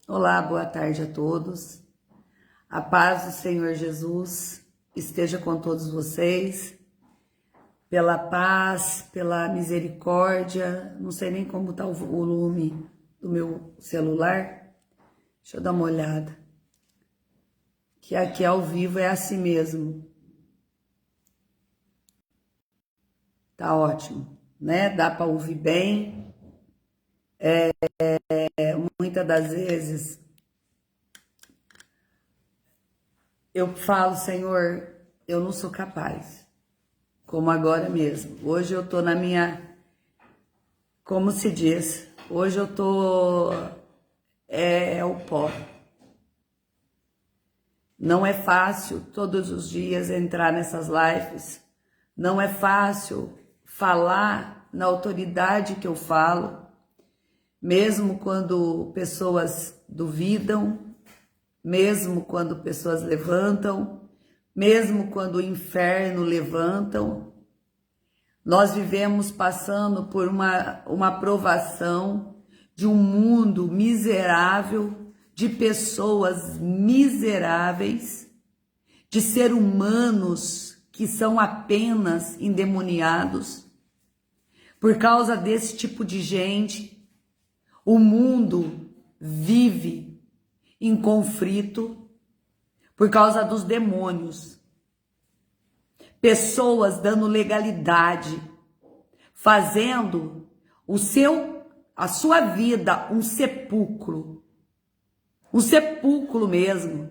Olá, boa tarde a todos. A paz do Senhor Jesus esteja com todos vocês. Pela paz, pela misericórdia. Não sei nem como está o volume do meu celular. Deixa eu dar uma olhada. Que aqui ao vivo é assim mesmo. Tá ótimo, né? Dá para ouvir bem. Muitas das vezes eu falo, Senhor, eu não sou capaz. Como agora mesmo. Hoje eu tô na minha, como se diz, hoje eu tô o pó. Não é fácil todos os dias entrar nessas lives. Não é fácil falar na autoridade que eu falo, mesmo quando pessoas duvidam, mesmo quando pessoas levantam, mesmo quando o inferno levantam. Nós vivemos passando por uma provação de um mundo miserável, de pessoas miseráveis, de seres humanos que são apenas endemoniados. Por causa desse tipo de gente, o mundo vive em conflito por causa dos demônios. Pessoas dando legalidade, fazendo a sua vida um sepulcro mesmo,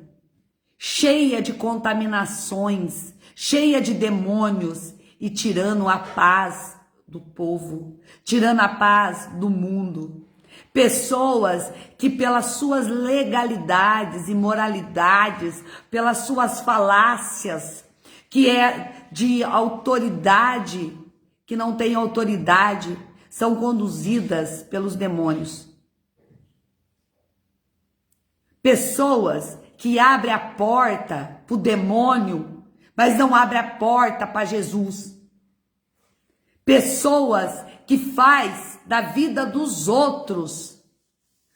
cheia de contaminações, cheia de demônios e tirando a paz do povo, tirando a paz do mundo. Pessoas que pelas suas legalidades e moralidades, pelas suas falácias, que é de autoridade, que não tem autoridade, são conduzidas pelos demônios. Pessoas que abrem a porta para o demônio, mas não abrem a porta para Jesus. Pessoas que faz da vida dos outros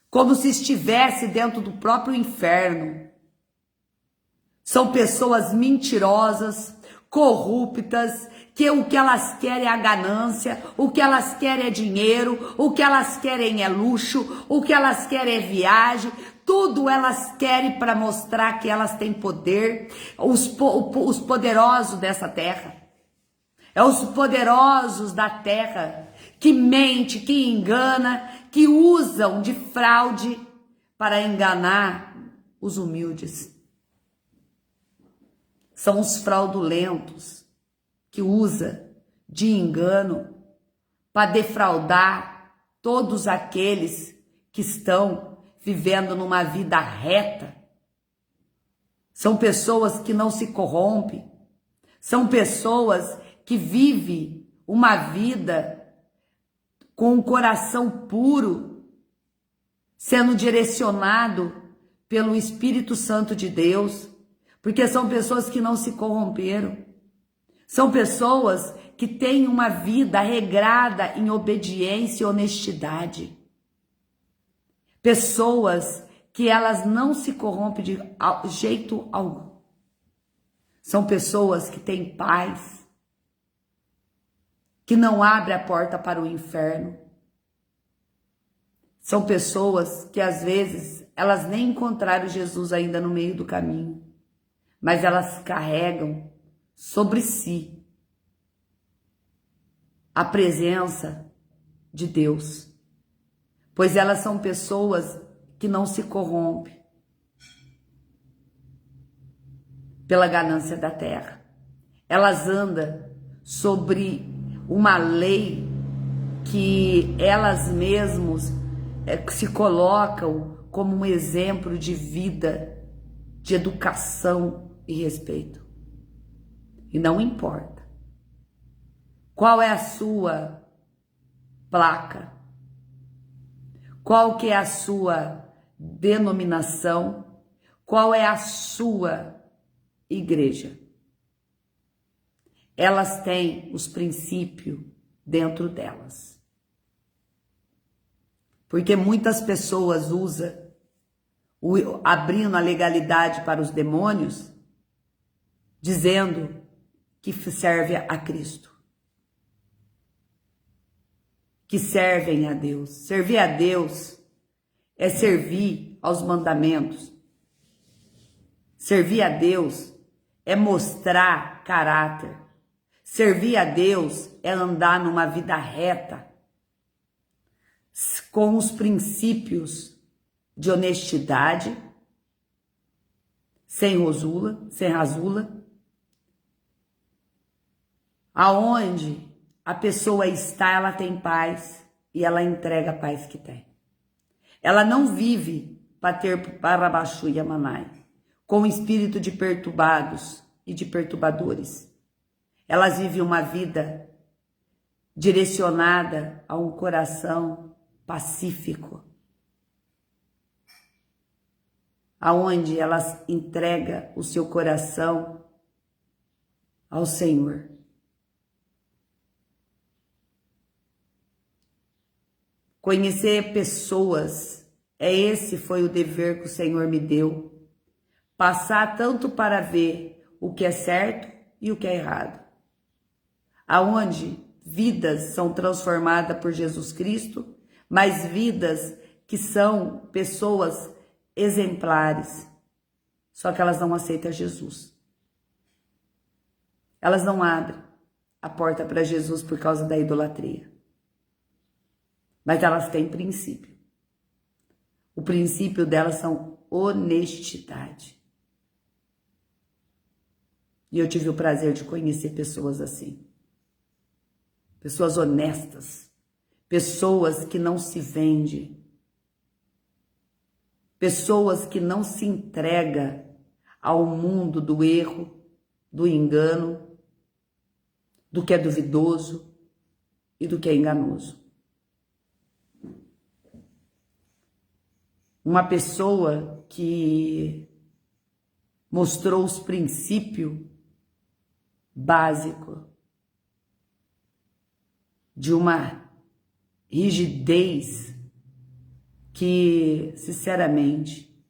como se estivesse dentro do próprio inferno. São pessoas mentirosas, corruptas, que o que elas querem é a ganância, o que elas querem é dinheiro, o que elas querem é luxo, o que elas querem é viagem, tudo elas querem para mostrar que elas têm poder, os poderosos dessa terra. É os poderosos da terra que mente, que engana, que usam de fraude para enganar os humildes. São os fraudulentos que usam de engano para defraudar todos aqueles que estão vivendo numa vida reta. São pessoas que não se corrompem, são pessoas que vivem uma vida com um coração puro, sendo direcionado pelo Espírito Santo de Deus, porque são pessoas que não se corromperam, são pessoas que têm uma vida regrada em obediência e honestidade, pessoas que elas não se corrompem de jeito algum, são pessoas que têm paz, que não abre a porta para o inferno. São pessoas que às vezes elas nem encontraram Jesus ainda no meio do caminho, mas elas carregam sobre si a presença de Deus, pois elas são pessoas que não se corrompem pela ganância da terra. Elas andam sobre uma lei que elas mesmas se colocam como um exemplo de vida, de educação e respeito. E não importa qual é a sua placa, qual que é a sua denominação, qual é a sua igreja. Elas têm os princípios dentro delas. Porque muitas pessoas usam abrindo a legalidade para os demônios, dizendo que serve a Cristo, que servem a Deus. Servir a Deus é servir aos mandamentos. Servir a Deus é mostrar caráter. Servir a Deus é andar numa vida reta, com os princípios de honestidade, sem rasula, aonde a pessoa está, ela tem paz e ela entrega a paz que tem. Ela não vive para ter Parabaxu e Amanai, com o espírito de perturbados e de perturbadores. Elas vivem uma vida direcionada a um coração pacífico, aonde elas entregam o seu coração ao Senhor. Conhecer pessoas, esse foi o dever que o Senhor me deu. Passar tanto para ver o que é certo e o que é errado. Aonde vidas são transformadas por Jesus Cristo, mas vidas que são pessoas exemplares, só que elas não aceitam Jesus. Elas não abrem a porta para Jesus por causa da idolatria. Mas elas têm princípio. O princípio delas são honestidade. E eu tive o prazer de conhecer pessoas assim. Pessoas honestas. Pessoas que não se vendem. Pessoas que não se entregam ao mundo do erro, do engano, do que é duvidoso e do que é enganoso. Uma pessoa que mostrou os princípios básicos de uma rigidez que, sinceramente,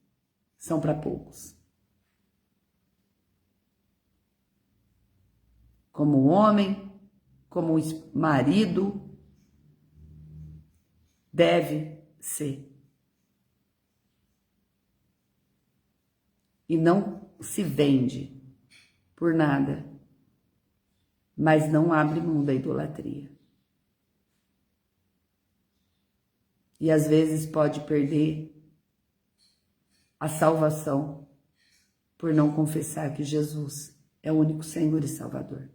são para poucos. Como homem, como marido, deve ser. E não se vende por nada, mas não abre mão da idolatria. E às vezes pode perder a salvação por não confessar que Jesus é o único Senhor e Salvador.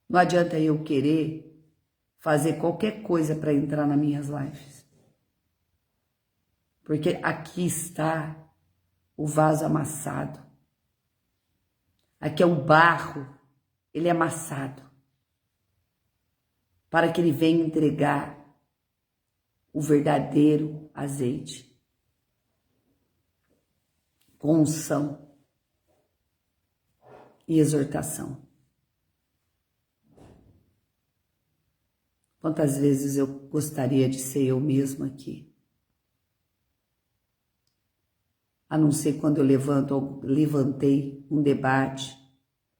Não adianta eu querer fazer qualquer coisa para entrar nas minhas lives. Porque aqui está o vaso amassado. Aqui é o barro, ele é amassado. Para que ele venha entregar o verdadeiro azeite. Com unção e exortação. Quantas vezes eu gostaria de ser eu mesma aqui? A não ser quando eu levantei um debate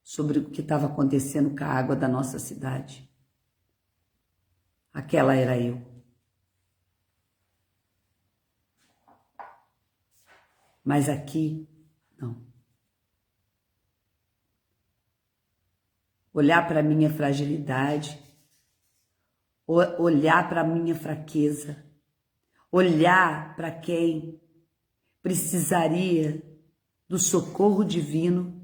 sobre o que estava acontecendo com a água da nossa cidade. Aquela era eu. Mas aqui, não. Olhar para a minha fragilidade, olhar para a minha fraqueza, olhar para quem precisaria do socorro divino,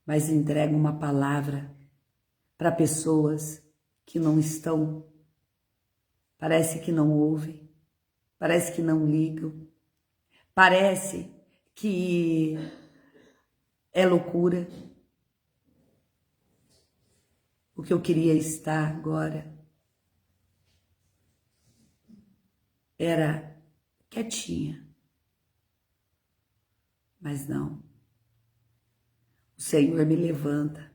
mas entrega uma palavra para pessoas que não estão, parece que não ouvem, parece que não ligam, parece que é loucura. O que eu queria estar agora era quietinha. Mas não. O Senhor me levanta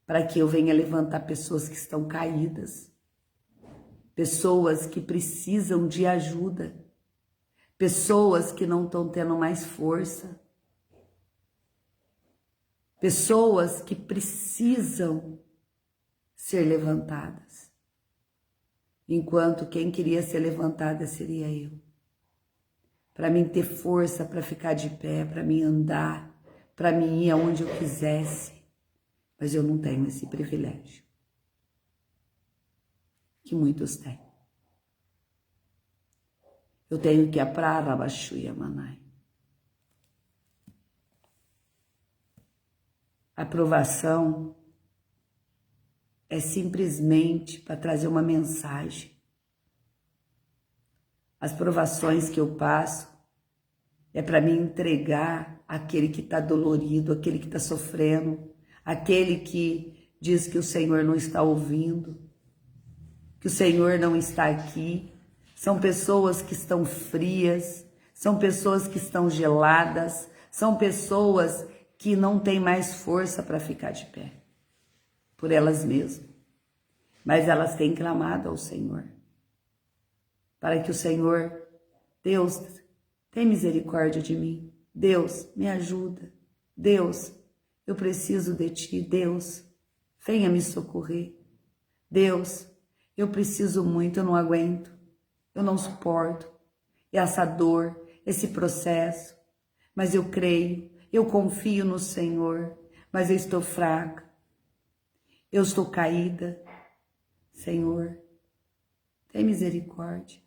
para que eu venha levantar pessoas que estão caídas, pessoas que precisam de ajuda, pessoas que não estão tendo mais força, pessoas que precisam ser levantadas, enquanto quem queria ser levantada seria eu. Para mim ter força para ficar de pé, para mim andar, para mim ir aonde eu quisesse, mas eu não tenho esse privilégio, que muitos têm. Eu tenho que ir para Arabaxuia, Manai. A aprovação é simplesmente para trazer uma mensagem. As provações que eu passo é para me entregar àquele que está dolorido, aquele que está sofrendo, aquele que diz que o Senhor não está ouvindo, que o Senhor não está aqui. São pessoas que estão frias, são pessoas que estão geladas, são pessoas que não têm mais força para ficar de pé, por elas mesmas. Mas elas têm clamado ao Senhor, para que o Senhor, Deus, tem misericórdia de mim. Deus, me ajuda. Deus, eu preciso de Ti. Deus, venha me socorrer. Deus, eu preciso muito, eu não aguento. Eu não suporto essa dor, esse processo, mas eu creio, eu confio no Senhor, mas eu estou fraca, eu estou caída. Senhor, tem misericórdia.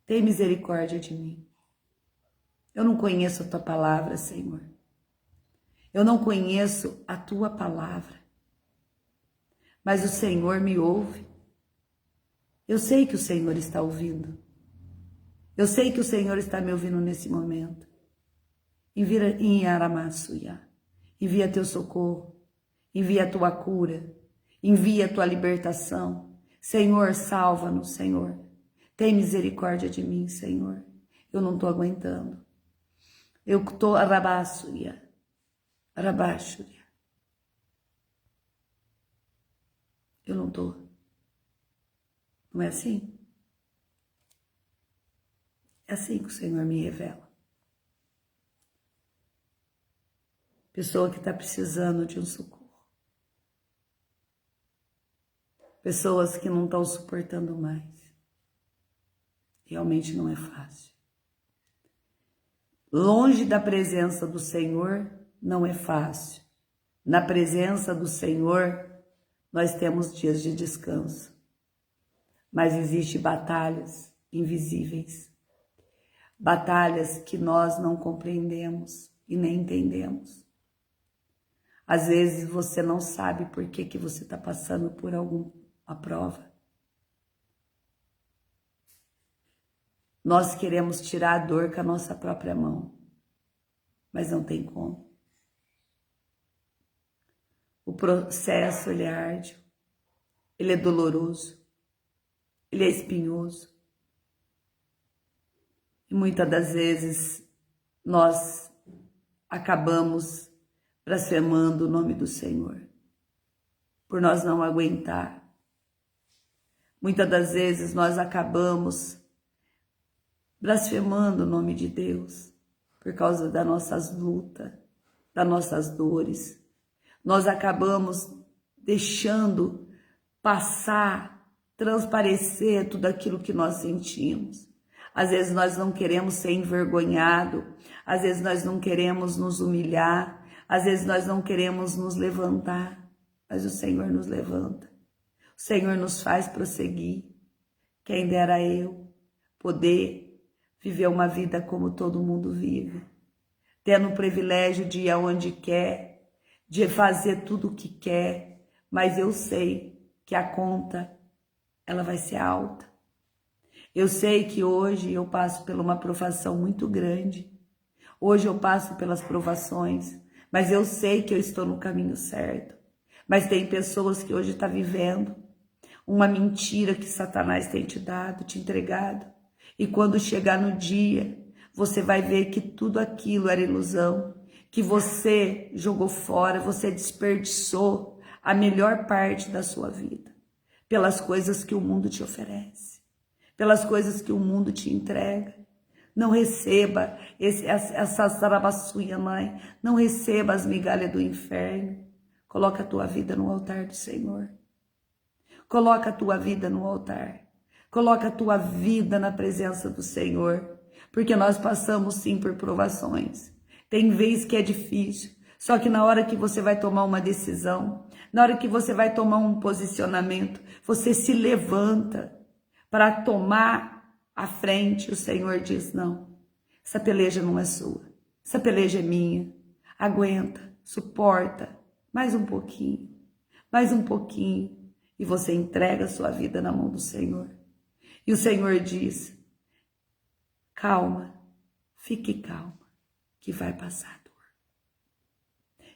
Tem misericórdia de mim. Eu não conheço a Tua palavra, Senhor. Eu não conheço a Tua palavra, mas o Senhor me ouve. Eu sei que o Senhor está ouvindo. Eu sei que o Senhor está me ouvindo nesse momento. Envia Aramassuia. Envia Teu socorro. Envia a Tua cura. Envia a Tua libertação. Senhor, salva-nos, Senhor. Tem misericórdia de mim, Senhor. Eu não estou aguentando. Eu estou Aramassuia. Arabaxuia. Eu não estou. Não é assim? É assim que o Senhor me revela. Pessoa que está precisando de um socorro. Pessoas que não estão suportando mais. Realmente não é fácil. Longe da presença do Senhor não é fácil. Na presença do Senhor nós temos dias de descanso. Mas existem batalhas invisíveis, batalhas que nós não compreendemos e nem entendemos. Às vezes você não sabe por que você está passando por alguma prova. Nós queremos tirar a dor com a nossa própria mão, mas não tem como. O processo, ele é árduo, ele é doloroso. Ele é espinhoso. E muitas das vezes nós acabamos blasfemando o nome do Senhor, por nós não aguentar. Muitas das vezes nós acabamos blasfemando o nome de Deus, por causa das nossas lutas, das nossas dores. Nós acabamos deixando passar, transparecer tudo aquilo que nós sentimos. Às vezes nós não queremos ser envergonhados, às vezes nós não queremos nos humilhar, às vezes nós não queremos nos levantar, mas o Senhor nos levanta. O Senhor nos faz prosseguir. Quem dera eu poder viver uma vida como todo mundo vive, tendo o privilégio de ir aonde quer, de fazer tudo o que quer, mas eu sei que a conta ela vai ser alta. Eu sei que hoje eu passo por uma provação muito grande. Hoje eu passo pelas provações, mas eu sei que eu estou no caminho certo. Mas tem pessoas que hoje estão vivendo uma mentira que Satanás tem te dado, te entregado. E quando chegar no dia, você vai ver que tudo aquilo era ilusão, que você jogou fora, você desperdiçou a melhor parte da sua vida. pelas coisas que o mundo te oferece, pelas coisas que o mundo te entrega. Não receba essa sarabassunha, mãe. Não receba as migalhas do inferno. Coloca a tua vida no altar do Senhor. Coloca a tua vida no altar. Coloca a tua vida na presença do Senhor. Porque nós passamos sim por provações. Tem vez que é difícil. Só que na hora que você vai tomar uma decisão, na hora que você vai tomar um posicionamento, você se levanta para tomar a frente. O Senhor diz: não, essa peleja não é sua, essa peleja é minha. Aguenta, suporta, mais um pouquinho, e você entrega a sua vida na mão do Senhor. E o Senhor diz: calma, fique calma, que vai passar a dor,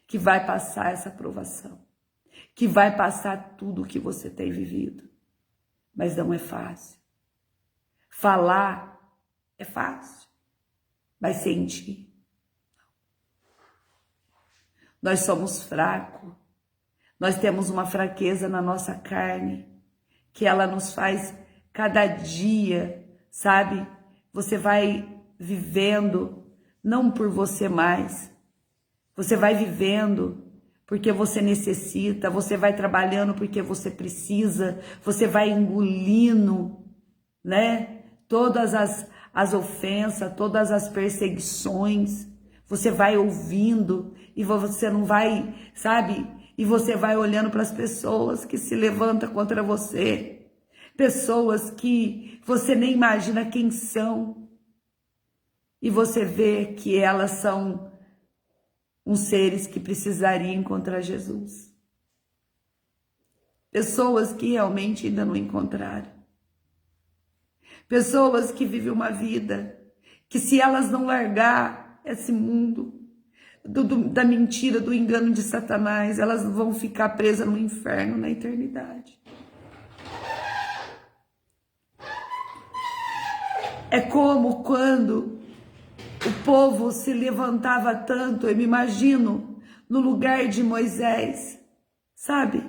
que vai passar essa provação, que vai passar tudo o que você tem vivido. Mas não é fácil. Falar é fácil, mas sentir. Nós somos fracos, nós temos uma fraqueza na nossa carne, que ela nos faz cada dia, sabe? Você vai vivendo, não por você mais, você vai vivendo porque você necessita, você vai trabalhando porque você precisa, você vai engolindo, né? Todas as ofensas, todas as perseguições, você vai ouvindo e você não vai, sabe? E você vai olhando para as pessoas que se levantam contra você, pessoas que você nem imagina quem são, e você vê que elas são uns seres que precisariam encontrar Jesus. Pessoas que realmente ainda não encontraram. Pessoas que vivem uma vida que, se elas não largar esse mundo da mentira, do engano de Satanás, elas vão ficar presas no inferno na eternidade. É como quando o povo se levantava tanto, eu me imagino no lugar de Moisés, sabe?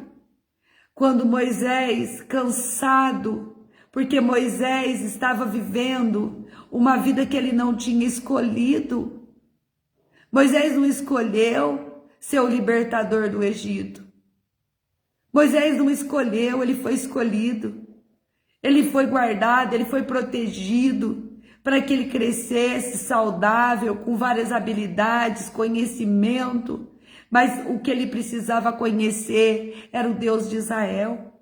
Quando Moisés, cansado, porque Moisés estava vivendo uma vida que ele não tinha escolhido. Moisés não escolheu ser o libertador do Egito. Moisés não escolheu, ele foi escolhido. Ele foi guardado, ele foi protegido para que ele crescesse saudável, com várias habilidades, conhecimento. Mas o que ele precisava conhecer era o Deus de Israel.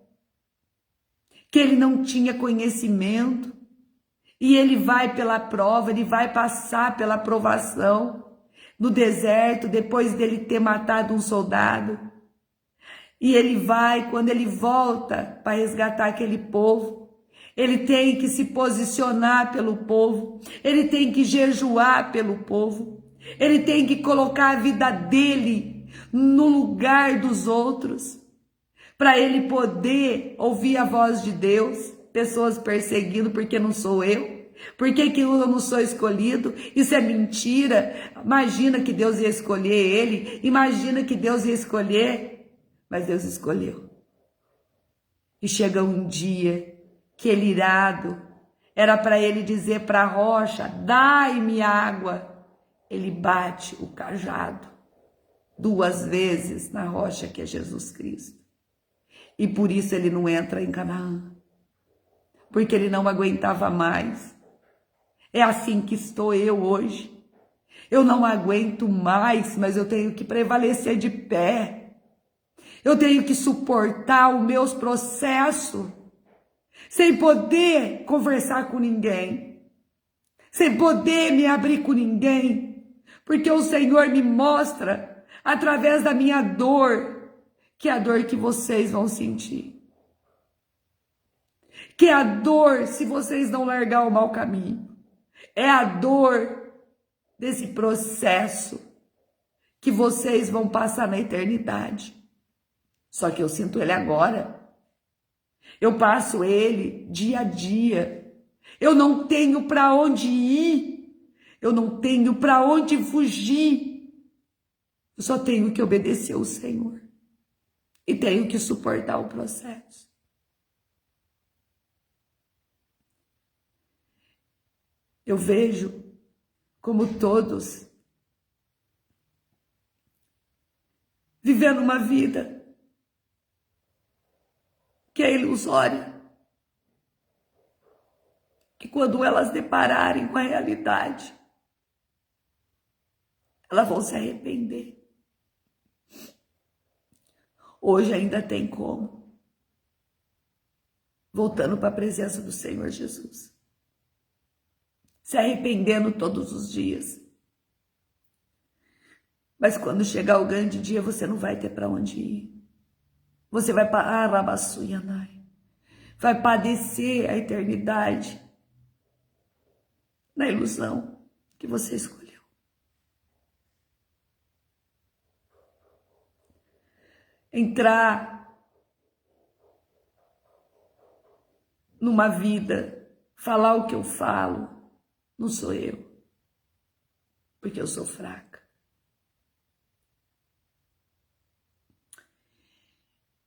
Que ele não tinha conhecimento. E ele vai pela prova, ele vai passar pela provação no deserto, depois dele ter matado um soldado. E ele vai, quando ele volta para resgatar aquele povo, ele tem que se posicionar pelo povo, ele tem que jejuar pelo povo, ele tem que colocar a vida dele no lugar dos outros, para ele poder ouvir a voz de Deus. Pessoas perseguindo porque não sou eu, porque que eu não sou escolhido, isso é mentira. Imagina que Deus ia escolher ele, imagina que Deus ia escolher, mas Deus escolheu. E chega um dia que ele, irado, era para ele dizer para a rocha: dai-me água. Ele bate o cajado 2 vezes na rocha, que é Jesus Cristo. E por isso ele não entra em Canaã, porque ele não aguentava mais. É assim que estou eu hoje. Eu não aguento mais, mas eu tenho que prevalecer de pé. Eu tenho que suportar os meus processos, sem poder conversar com ninguém, sem poder me abrir com ninguém, porque o Senhor me mostra, através da minha dor, que é a dor que vocês vão sentir. Que é a dor, se vocês não largar o mau caminho. É a dor desse processo que vocês vão passar na eternidade. Só que eu sinto ele agora. Eu passo ele dia a dia. Eu não tenho para onde ir. Eu não tenho para onde fugir. Eu só tenho que obedecer ao Senhor. E tenho que suportar o processo. Eu vejo como todos vivendo uma vida que é ilusória, que quando elas depararem com a realidade, elas vão se arrepender. Hoje ainda tem como. Voltando para a presença do Senhor Jesus. Se arrependendo todos os dias. Mas quando chegar o grande dia, você não vai ter para onde ir. Você vai para Arabassuianai. Vai padecer a eternidade na ilusão que você escolheu. Entrar numa vida, falar o que eu falo, não sou eu, porque eu sou fraca.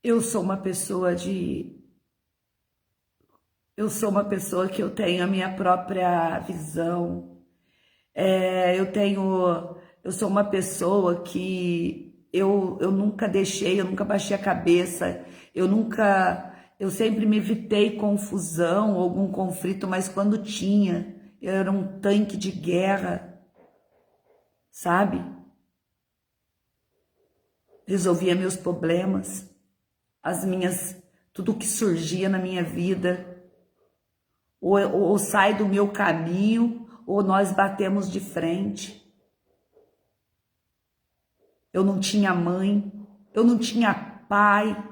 Eu sou uma pessoa que eu tenho a minha própria visão. Eu sou uma pessoa que eu nunca deixei, eu nunca baixei a cabeça, eu sempre me evitei confusão, algum conflito, mas quando tinha, eu era um tanque de guerra, sabe? Resolvia meus problemas, tudo que surgia na minha vida, ou sai do meu caminho, ou nós batemos de frente. Eu não tinha mãe, eu não tinha pai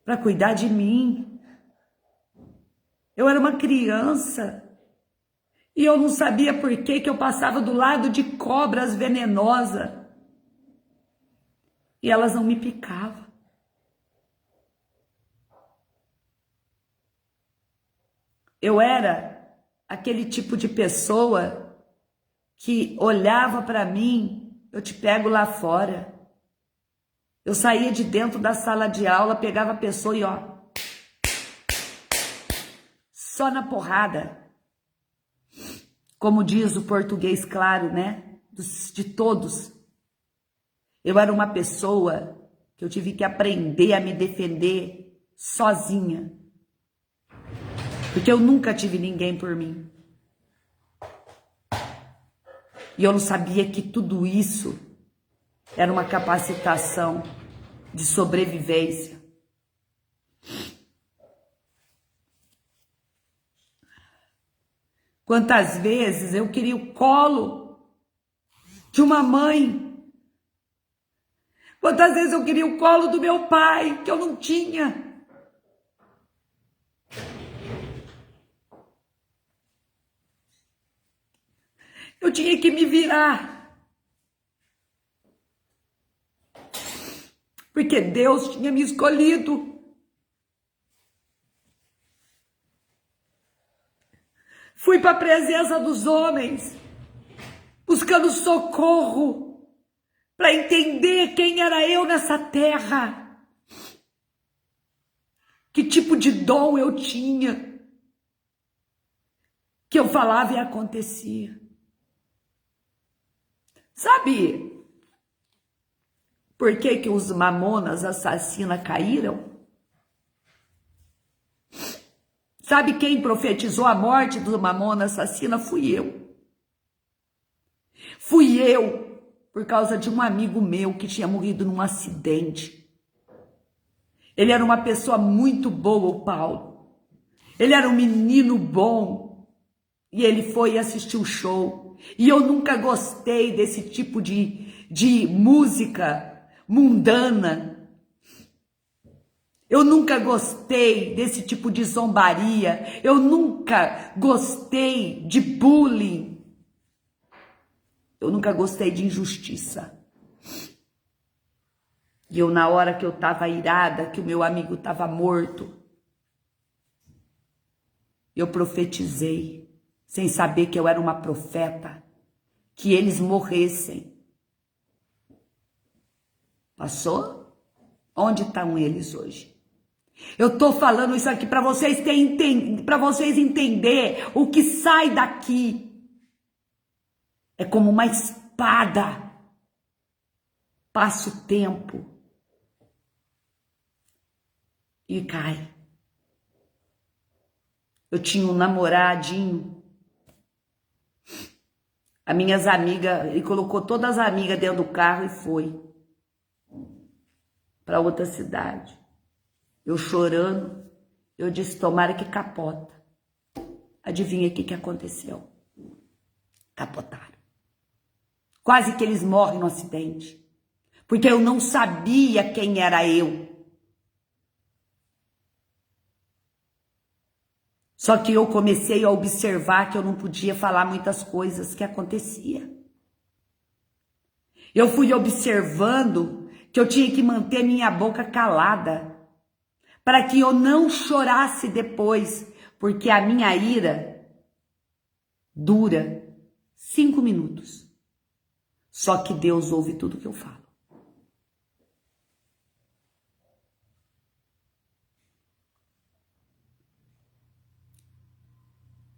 para cuidar de mim. Eu era uma criança e eu não sabia por que eu passava do lado de cobras venenosas e elas não me picavam. Eu era aquele tipo de pessoa que olhava para mim, eu te pego lá fora. Eu saía de dentro da sala de aula, pegava a pessoa e ó, só na porrada. Como diz o português claro, né? De todos. Eu era uma pessoa que eu tive que aprender a me defender sozinha. Porque eu nunca tive ninguém por mim. E eu não sabia que tudo isso era uma capacitação de sobrevivência. Quantas vezes eu queria o colo de uma mãe. Quantas vezes eu queria o colo do meu pai, que eu não tinha. Eu tinha que me virar. Porque Deus tinha me escolhido. Fui para a presença dos homens, buscando socorro, para entender quem era eu nessa terra. Que tipo de dom eu tinha. Que eu falava e acontecia. Sabe por que os mamonas assassinas caíram? Sabe quem profetizou a morte do mamona assassina? Fui eu. Fui eu, por causa de um amigo meu que tinha morrido num acidente. Ele era uma pessoa muito boa, o Paulo. Ele era um menino bom. E ele foi assistir o show. E eu nunca gostei desse tipo de música mundana. Eu nunca gostei desse tipo de zombaria. Eu nunca gostei de bullying. Eu nunca gostei de injustiça. E eu, na hora que eu estava irada, que o meu amigo estava morto, eu profetizei, sem saber que eu era uma profeta, que eles morressem. Passou? Onde estão eles hoje? Eu tô falando isso aqui para vocês para vocês entender o que sai daqui. É como uma espada. Passa o tempo e cai. Eu tinha um namoradinho. As minhas amigas, ele colocou todas as amigas dentro do carro e foi para outra cidade. Eu chorando, eu disse, tomara que capota. Adivinha o que aconteceu? Capotaram. Quase que eles morrem no acidente. Porque eu não sabia quem era eu. Só que eu comecei a observar que eu não podia falar muitas coisas que acontecia. Eu fui observando que eu tinha que manter minha boca calada para que eu não chorasse depois, porque a minha ira dura 5 minutos. Só que Deus ouve tudo que eu falo.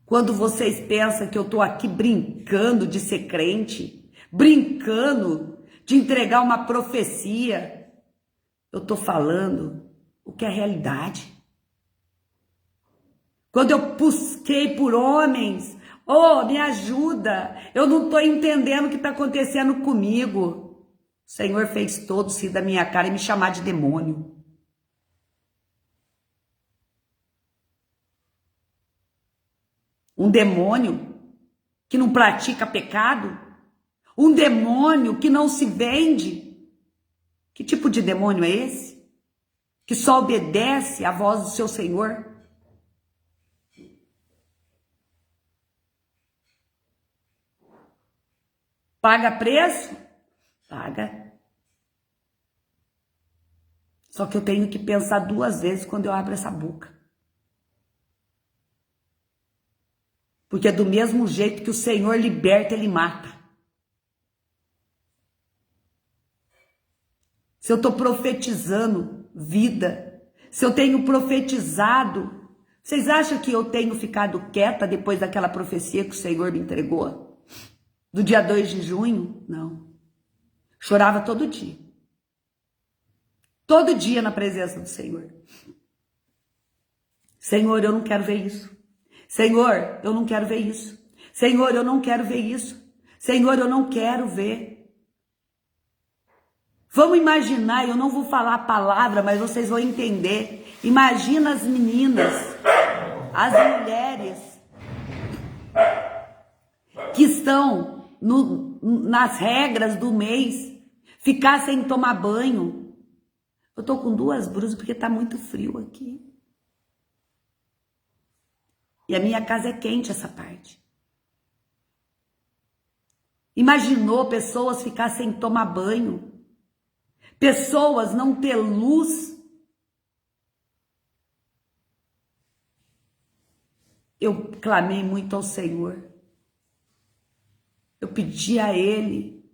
Quando vocês pensam que eu estou aqui brincando de ser crente, brincando de entregar uma profecia, eu estou falando o que é realidade. Quando eu busquei por homens, oh, me ajuda, eu não estou entendendo o que está acontecendo comigo. O Senhor fez todos rir da minha cara e me chamar de demônio. Um demônio que não pratica pecado? Um demônio que não se vende? Que tipo de demônio é esse? Que só obedece à voz do seu Senhor? Paga preço? Paga. Só que eu tenho que pensar 2 vezes quando eu abro essa boca. Porque é do mesmo jeito que o Senhor liberta, Ele mata. Se eu estou profetizando vida, se eu tenho profetizado, vocês acham que eu tenho ficado quieta depois daquela profecia que o Senhor me entregou? Do dia 2 de junho? Não. Chorava todo dia. Todo dia na presença do Senhor. Senhor, eu não quero ver isso. Senhor, eu não quero ver isso. Senhor, eu não quero ver isso. Senhor, eu não quero ver. Vamos imaginar, eu não vou falar a palavra, mas vocês vão entender. Imagina as meninas, as mulheres que estão nas regras do mês, ficar sem tomar banho. Eu tô com 2 blusas porque tá muito frio aqui. E a minha casa é quente essa parte. Imaginou pessoas ficar sem tomar banho? Pessoas não ter luz? Eu clamei muito ao Senhor. Eu pedi a Ele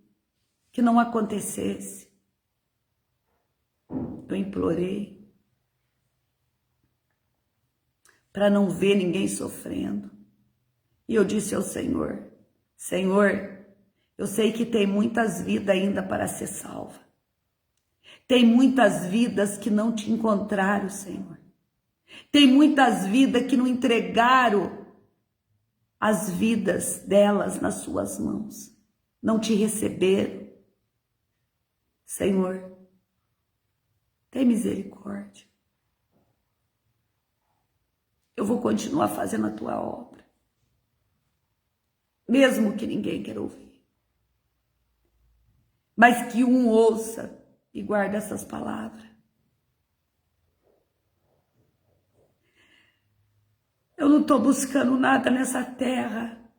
que não acontecesse. Eu implorei para não ver ninguém sofrendo. E eu disse ao Senhor, Senhor, eu sei que tem muitas vidas ainda para ser salva. Tem muitas vidas que não te encontraram, Senhor. Tem muitas vidas que não entregaram as vidas delas nas suas mãos. Não te receberam. Senhor, tem misericórdia. Eu vou continuar fazendo a tua obra. Mesmo que ninguém queira ouvir. Mas que um ouça e guarde essas palavras. Eu não estou buscando nada nessa terra.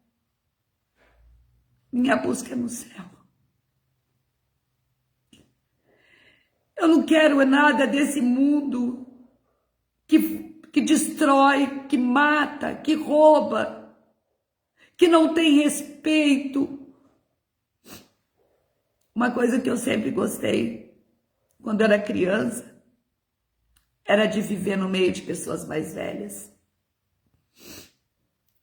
Minha busca é no céu. Eu não quero nada desse mundo que destrói, que mata, que rouba, que não tem respeito. Uma coisa que eu sempre gostei, quando era criança, era de viver no meio de pessoas mais velhas.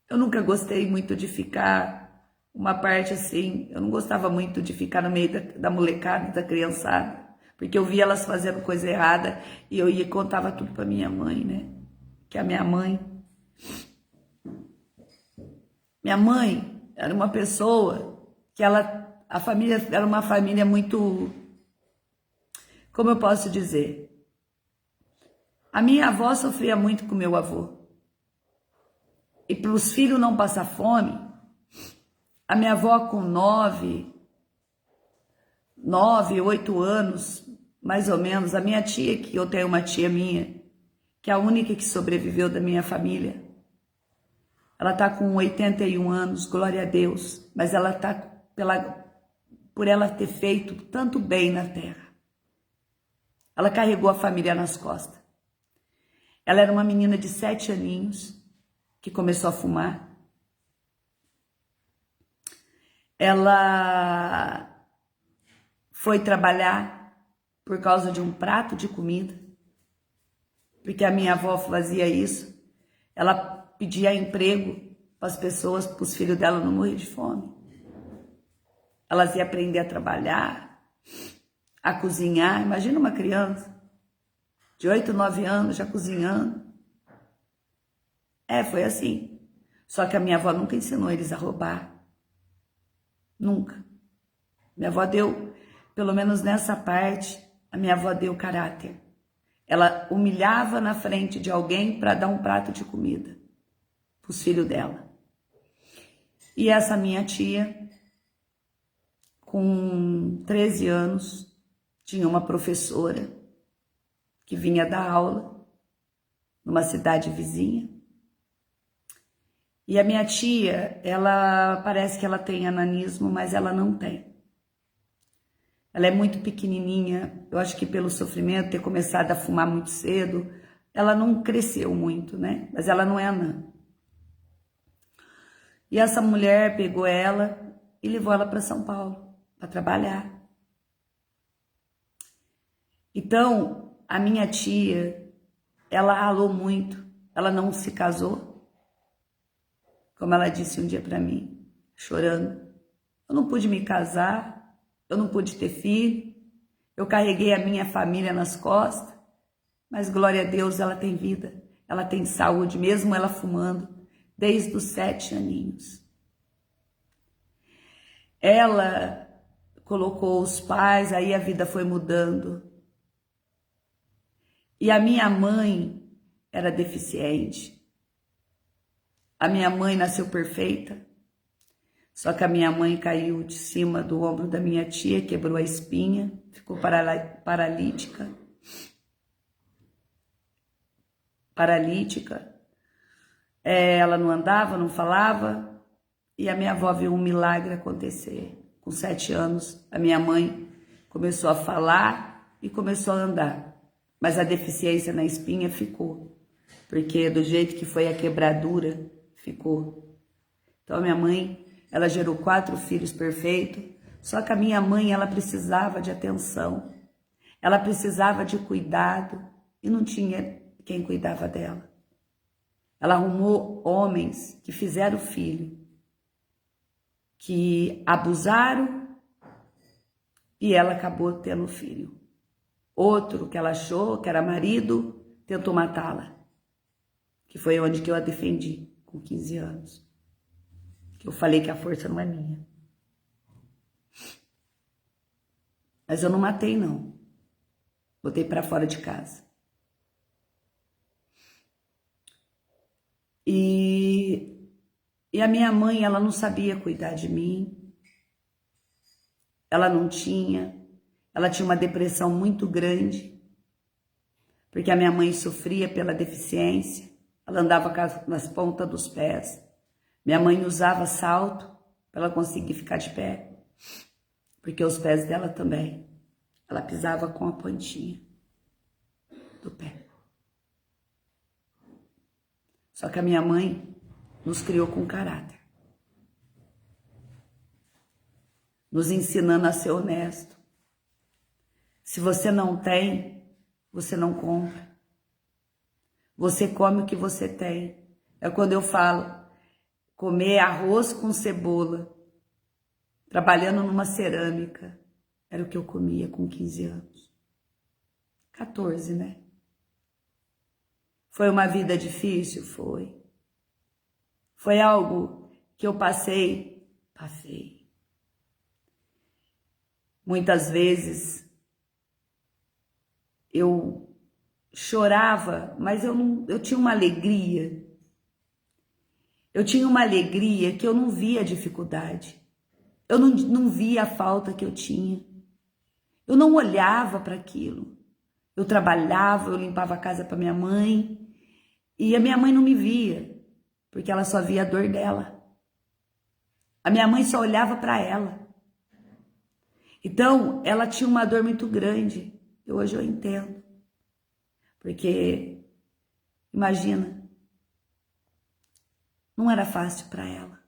Eu nunca gostei muito de ficar uma parte assim, eu não gostava muito de ficar no meio da molecada, da criançada, porque eu via elas fazendo coisa errada e eu ia e contava tudo para minha mãe, né? Que a minha mãe era uma pessoa que a família era uma família muito, como eu posso dizer? A minha avó sofria muito com meu avô. E para os filhos não passar fome, a minha avó com 8 anos, mais ou menos, a minha tia, que eu tenho uma tia minha, que é a única que sobreviveu da minha família, ela está com 81 anos, glória a Deus, mas ela está por ela ter feito tanto bem na terra. Ela carregou a família nas costas. Ela era uma menina de 7 aninhos, que começou a fumar. Ela foi trabalhar por causa de um prato de comida, porque a minha avó fazia isso. Ela pedia emprego para as pessoas, para os filhos dela não morrer de fome. Elas iam aprender a trabalhar, a cozinhar. Imagina uma criança de 8, 9 anos já cozinhando. Foi assim. Só que a minha avó nunca ensinou eles a roubar. Nunca. Minha avó deu, pelo menos nessa parte, a minha avó deu caráter. Ela humilhava na frente de alguém para dar um prato de comida para os filhos dela. E essa minha tia, com 13 anos, tinha uma professora que vinha dar aula numa cidade vizinha. E a minha tia, ela parece que ela tem ananismo, mas ela não tem. Ela é muito pequenininha, eu acho que pelo sofrimento, ter começado a fumar muito cedo, ela não cresceu muito, né? Mas ela não é anã. E essa mulher pegou ela e levou ela para São Paulo, para trabalhar. Então, a minha tia, ela ralou muito, ela não se casou. Como ela disse um dia para mim, chorando, eu não pude me casar, eu não pude ter filho, eu carreguei a minha família nas costas, mas glória a Deus, ela tem vida, ela tem saúde, mesmo ela fumando, desde os 7 aninhos. Ela colocou os pais, aí a vida foi mudando. E a minha mãe era deficiente. A minha mãe nasceu perfeita, só que a minha mãe caiu de cima do ombro da minha tia, quebrou a espinha, ficou paralítica. Ela não andava, não falava, e a minha avó viu um milagre acontecer. Com 7 anos, a minha mãe começou a falar e começou a andar, mas a deficiência na espinha ficou, porque do jeito que foi a quebradura, ficou. Então a minha mãe, ela gerou 4 filhos perfeitos, só que a minha mãe, ela precisava de atenção, ela precisava de cuidado e não tinha quem cuidava dela. Ela arrumou homens que fizeram filho, que abusaram e ela acabou tendo filho. Outro que ela achou que era marido, tentou matá-la, que foi onde que eu a defendi. Com 15 anos, que eu falei que a força não é minha. Mas eu não matei, não. Botei para fora de casa. E a minha mãe, ela não sabia cuidar de mim. Ela não tinha. Ela tinha uma depressão muito grande, porque a minha mãe sofria pela deficiência. Ela andava nas pontas dos pés. Minha mãe usava salto para ela conseguir ficar de pé, porque os pés dela também, ela pisava com a pontinha do pé. Só que a minha mãe nos criou com caráter, nos ensinando a ser honesto. Se você não tem, você não compra. Você come o que você tem. É quando eu falo, comer arroz com cebola, trabalhando numa cerâmica, era o que eu comia com 15 anos. 14, né? Foi uma vida difícil? Foi. Foi algo que eu passei? Passei. Muitas vezes eu chorava, mas eu tinha uma alegria. Eu tinha uma alegria que eu não via a dificuldade. Eu não via a falta que eu tinha. Eu não olhava para aquilo. Eu trabalhava, eu limpava a casa para minha mãe. E a minha mãe não me via, porque ela só via a dor dela. A minha mãe só olhava para ela. Então, ela tinha uma dor muito grande. E hoje eu entendo. Porque, imagina, não era fácil para ela,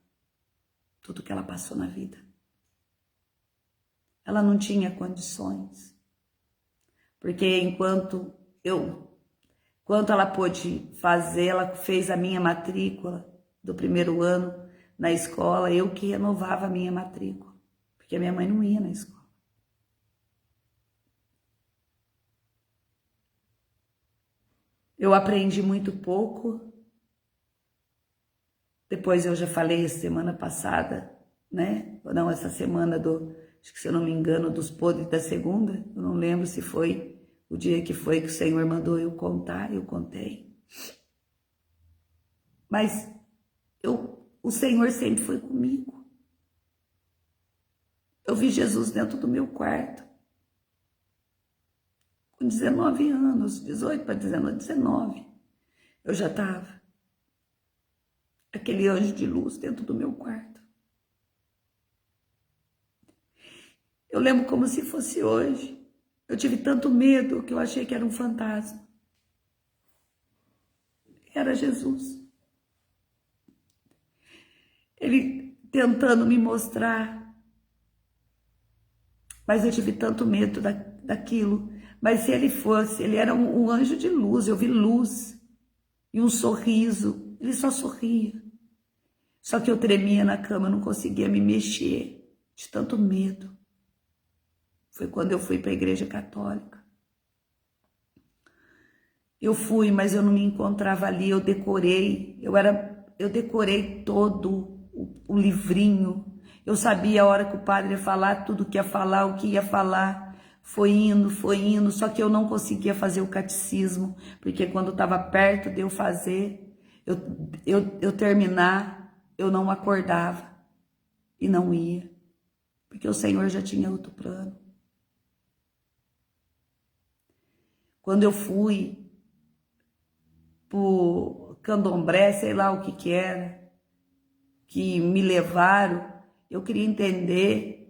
tudo que ela passou na vida. Ela não tinha condições. Porque enquanto ela pôde fazer, ela fez a minha matrícula do primeiro ano na escola, eu que renovava a minha matrícula, porque a minha mãe não ia na escola. Eu aprendi muito pouco. Depois eu já falei semana passada, né? Não, essa semana acho que se eu não me engano, dos podres da segunda. Eu não lembro se foi o dia que foi que o Senhor mandou eu contar, eu contei. Mas o Senhor sempre foi comigo. Eu vi Jesus dentro do meu quarto. Com 19 anos, 18 para 19, eu já estava. Aquele anjo de luz dentro do meu quarto. Eu lembro como se fosse hoje. Eu tive tanto medo que eu achei que era um fantasma. Era Jesus. Ele tentando me mostrar. Mas eu tive tanto medo daquilo. Mas se ele era um anjo de luz, eu vi luz e um sorriso. Ele só sorria. Só que eu tremia na cama, eu não conseguia me mexer, de tanto medo. Foi quando eu fui para a igreja católica. Eu fui, mas eu não me encontrava ali, eu decorei. Eu decorei todo o livrinho. Eu sabia a hora que o padre ia falar, tudo que ia falar, o que ia falar. Foi indo, só que eu não conseguia fazer o catecismo, porque quando estava perto de eu fazer, eu terminar, eu não acordava e não ia, porque o Senhor já tinha outro plano. Quando eu fui pro candomblé, sei lá o que era, que me levaram, eu queria entender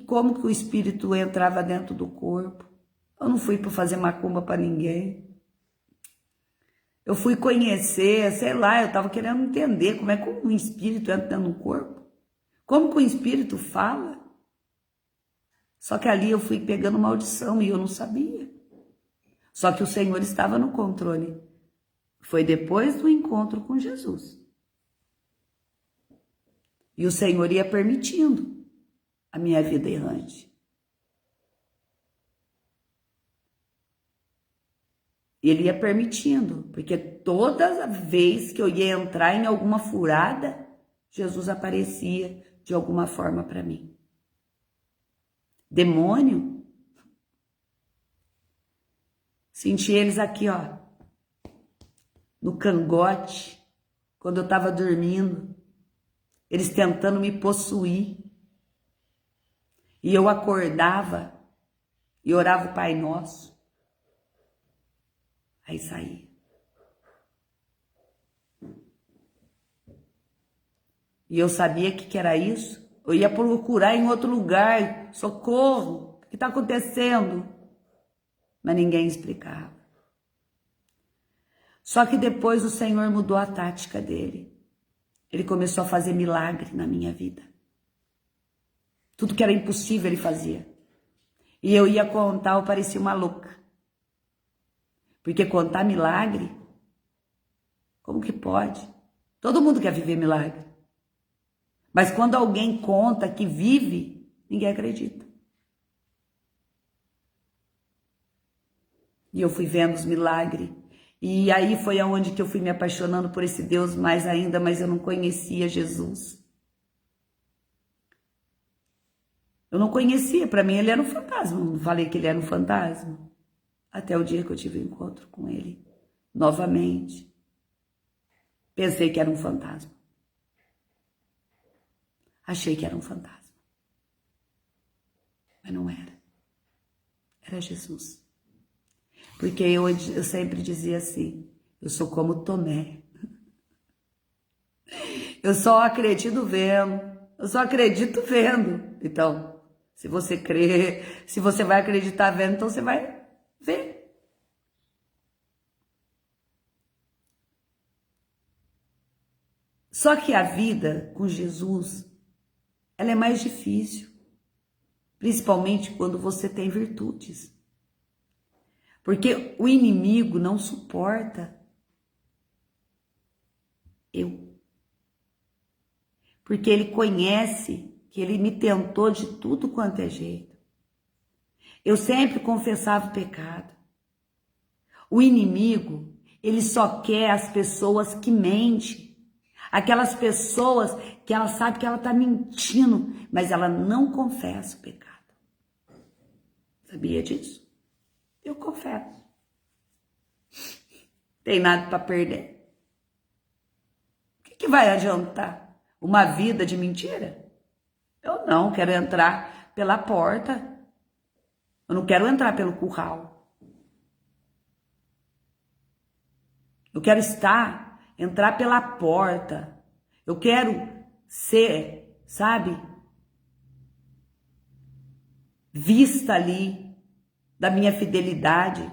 como que o espírito entrava dentro do corpo. Eu não fui para fazer macumba para ninguém. Eu fui conhecer, sei lá, eu estava querendo entender como é que um espírito entra dentro do corpo. Como que o espírito fala. Só que ali eu fui pegando maldição e eu não sabia. Só que o Senhor estava no controle. Foi depois do encontro com Jesus. E o Senhor ia permitindo a minha vida errante. Ele ia permitindo, porque toda vez que eu ia entrar em alguma furada, Jesus aparecia de alguma forma para mim. Demônio, senti eles aqui, ó, no cangote, quando eu estava dormindo, eles tentando me possuir. E eu acordava e orava o Pai Nosso. Aí saía. E eu sabia que era isso. Eu ia procurar em outro lugar. Socorro, o que está acontecendo? Mas ninguém explicava. Só que depois o Senhor mudou a tática dele. Ele começou a fazer milagre na minha vida. Tudo que era impossível ele fazia. E eu ia contar, eu parecia uma louca. Porque contar milagre Como que pode? Todo mundo quer viver milagre. Mas quando alguém conta que vive, ninguém acredita. E eu fui vendo os milagres. E aí foi aonde que eu fui me apaixonando por esse Deus mais ainda, mas eu não conhecia Jesus. Eu não conhecia, para mim ele era um fantasma. Não falei que ele era um fantasma. Até o dia que eu tive um encontro com ele, novamente. Pensei que era um fantasma. Achei que era um fantasma. Mas não era. Era Jesus. Porque eu sempre dizia assim, eu sou como Tomé. Eu só acredito vendo. Eu só acredito vendo. Então, se você crê, se você vai acreditar vendo, então você vai ver. Só que a vida com Jesus, ela é mais difícil. Principalmente quando você tem virtudes. Porque o inimigo não suporta eu. Porque ele conhece que ele me tentou de tudo quanto é jeito. Eu sempre confessava o pecado. O inimigo, ele só quer as pessoas que mentem. Aquelas pessoas que ela sabe que ela está mentindo, mas ela não confessa o pecado. Sabia disso? Eu confesso. Tem nada para perder. O que vai adiantar? Uma vida de mentira? Eu não quero entrar pela porta. Eu não quero entrar pelo curral. Eu quero entrar pela porta. Eu quero ser, sabe, vista ali da minha fidelidade.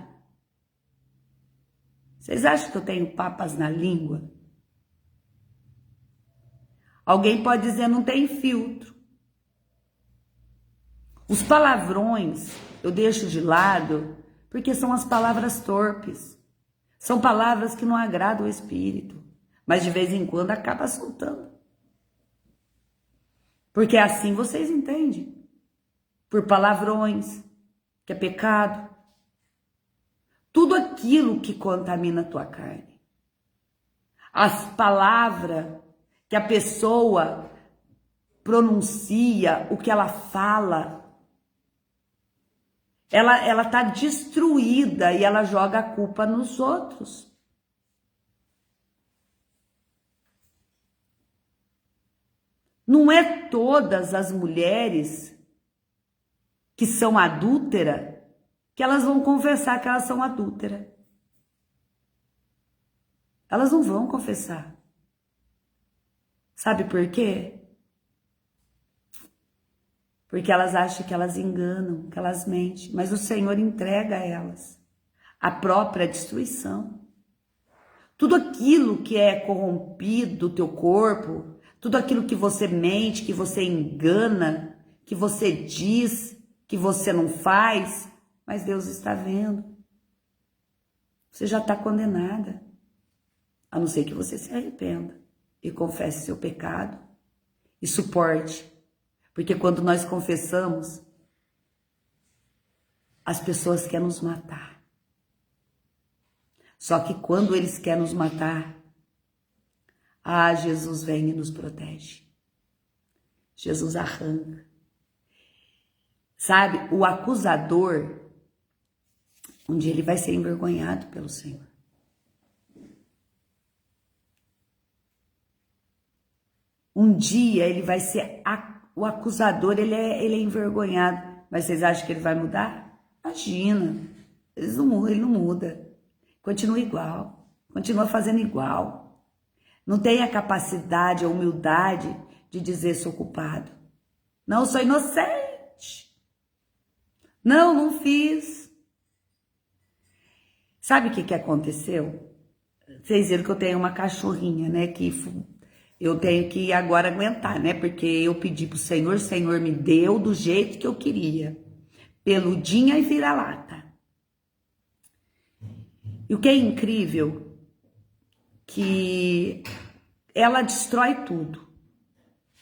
Vocês acham que eu tenho papas na língua? Alguém pode dizer não tem filtro. Os palavrões eu deixo de lado porque são as palavras torpes. São palavras que não agradam o espírito, mas de vez em quando acaba soltando. Porque assim vocês entendem. Por palavrões, que é pecado. Tudo aquilo que contamina a tua carne. As palavras que a pessoa pronuncia, o que ela fala, ela tá destruída e ela joga a culpa nos outros. Não é todas as mulheres que são adúlteras que elas vão confessar que elas são adúlteras. Elas não vão confessar. Sabe por quê? Porque elas acham que elas enganam, que elas mentem, mas o Senhor entrega a elas a própria destruição. Tudo aquilo que é corrompido do teu corpo, tudo aquilo que você mente, que você engana, que você diz, que você não faz, mas Deus está vendo. Você já está condenada, a não ser que você se arrependa e confesse seu pecado e suporte. Porque quando nós confessamos, as pessoas querem nos matar. Só que quando eles querem nos matar, Jesus vem e nos protege. Jesus arranca. Sabe, o acusador, um dia ele vai ser envergonhado pelo Senhor. Um dia ele vai ser o acusador, ele é envergonhado. Mas vocês acham que ele vai mudar? Imagina, ele não muda. Continua igual, continua fazendo igual. Não tem a capacidade, a humildade de dizer sou culpado. Não, sou inocente. Não fiz. Sabe o que aconteceu? Vocês viram que eu tenho uma cachorrinha, né? Que eu tenho que agora aguentar, né? Porque eu pedi pro Senhor, o Senhor me deu do jeito que eu queria. Peludinha e vira-lata. E o que é incrível que ela destrói tudo.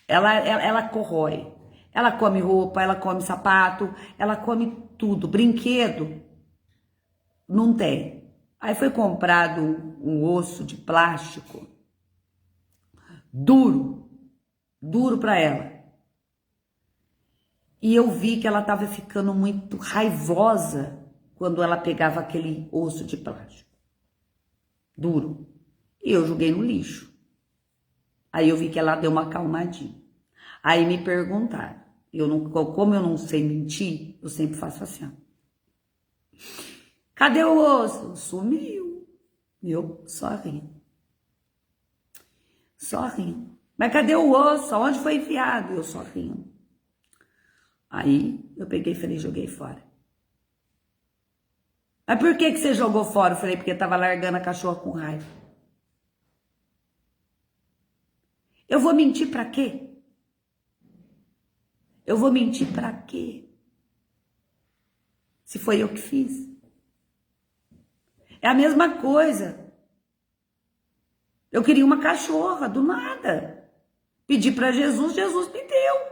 Ela corrói. Ela come roupa, ela come sapato, ela come tudo. Brinquedo, não tem. Aí foi comprado um osso de plástico duro para ela. E eu vi que ela estava ficando muito raivosa quando ela pegava aquele osso de plástico duro. E eu joguei no lixo. Aí eu vi que ela deu uma acalmadinha. Aí me perguntaram. Como eu não sei mentir, eu sempre faço assim. Ó. Cadê o osso? Sumiu. Eu só rindo. Só rindo. Mas cadê o osso? Onde foi enfiado? Eu só rindo. Aí eu peguei e falei, joguei fora. Mas por que você jogou fora? Eu falei, porque tava largando a cachorra com raiva. Eu vou mentir pra quê? Eu vou mentir pra quê? Se foi eu que fiz. É a mesma coisa. Eu queria uma cachorra, do nada. Pedi pra Jesus, Jesus me deu.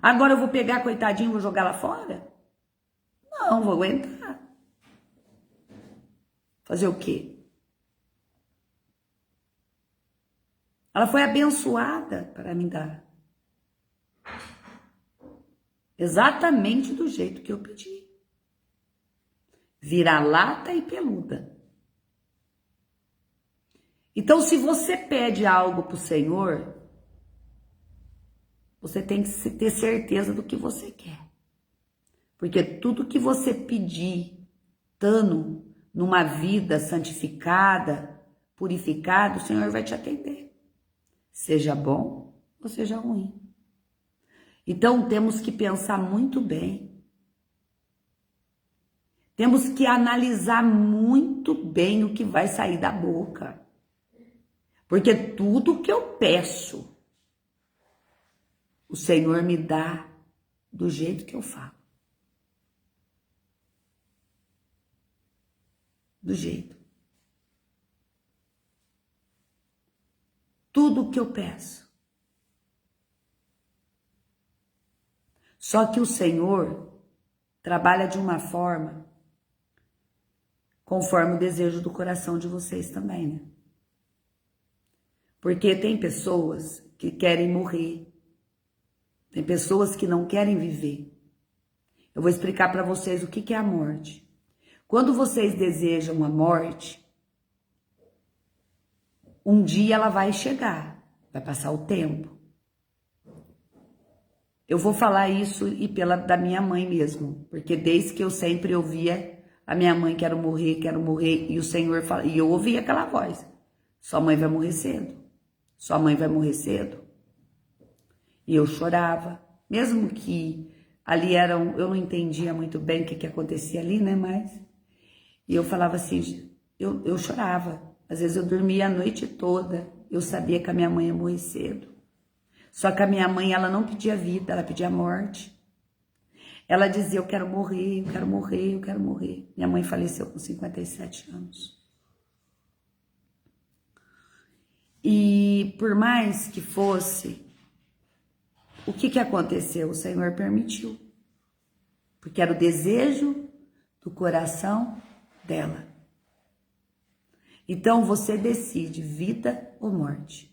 Agora eu vou pegar, coitadinho, vou jogar lá fora? Não, vou aguentar. Fazer o quê? Ela foi abençoada para me dar. Exatamente do jeito que eu pedi. Vira-lata e peluda. Então, se você pede algo para o Senhor, você tem que ter certeza do que você quer. Porque tudo que você pedir, estando numa vida santificada, purificada, o Senhor vai te atender. Seja bom ou seja ruim. Então, temos que pensar muito bem. Temos que analisar muito bem o que vai sair da boca. Porque tudo que eu peço, o Senhor me dá do jeito que eu falo. Do jeito. Tudo que eu peço. Só que o Senhor trabalha de uma forma conforme o desejo do coração de vocês também, né? Porque tem pessoas que querem morrer. Tem pessoas que não querem viver. Eu vou explicar para vocês o que é a morte. Quando vocês desejam a morte, um dia ela vai chegar, vai passar o tempo. Eu vou falar isso e da minha mãe mesmo, porque desde que eu sempre ouvia a minha mãe, quero morrer, e o Senhor fala, e eu ouvia aquela voz, sua mãe vai morrer cedo, sua mãe vai morrer cedo. E eu chorava, mesmo que ali eu não entendia muito bem o que acontecia ali, né, mas... E eu falava assim, eu chorava, às vezes eu dormia a noite toda, eu sabia que a minha mãe ia morrer cedo. Só que a minha mãe, ela não pedia vida, ela pedia morte. Ela dizia, eu quero morrer, eu quero morrer, eu quero morrer. Minha mãe faleceu com 57 anos. E por mais que fosse, o que aconteceu? O Senhor permitiu. Porque era o desejo do coração dela. Então você decide vida ou morte.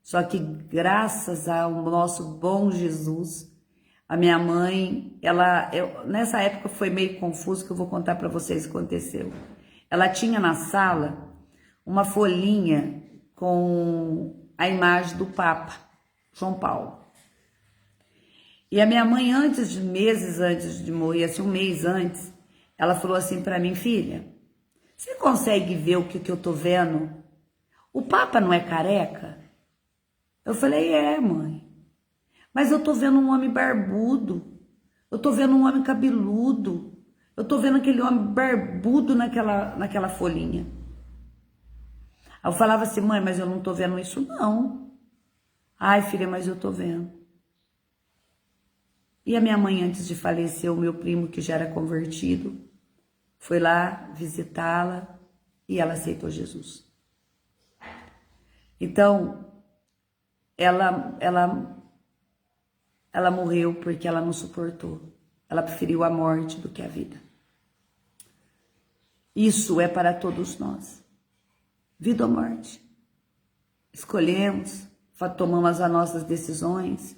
Só que graças ao nosso bom Jesus, a minha mãe, nessa época foi meio confuso, que eu vou contar para vocês o que aconteceu. Ela tinha na sala uma folhinha com a imagem do Papa, João Paulo. E a minha mãe, meses antes de morrer, assim, um mês antes, ela falou assim para mim, filha, você consegue ver o que eu tô vendo? O Papa não é careca? Eu falei, mãe, mas eu tô vendo um homem barbudo, eu tô vendo um homem cabeludo, eu tô vendo aquele homem barbudo naquela folhinha. Aí eu falava assim, mãe, mas eu não tô vendo isso não. Ai, filha, mas eu tô vendo. E a minha mãe, antes de falecer, o meu primo, que já era convertido, foi lá visitá-la e ela aceitou Jesus. Então, ela morreu porque ela não suportou. Ela preferiu a morte do que a vida. Isso é para todos nós. Vida ou morte. Escolhemos, tomamos as nossas decisões.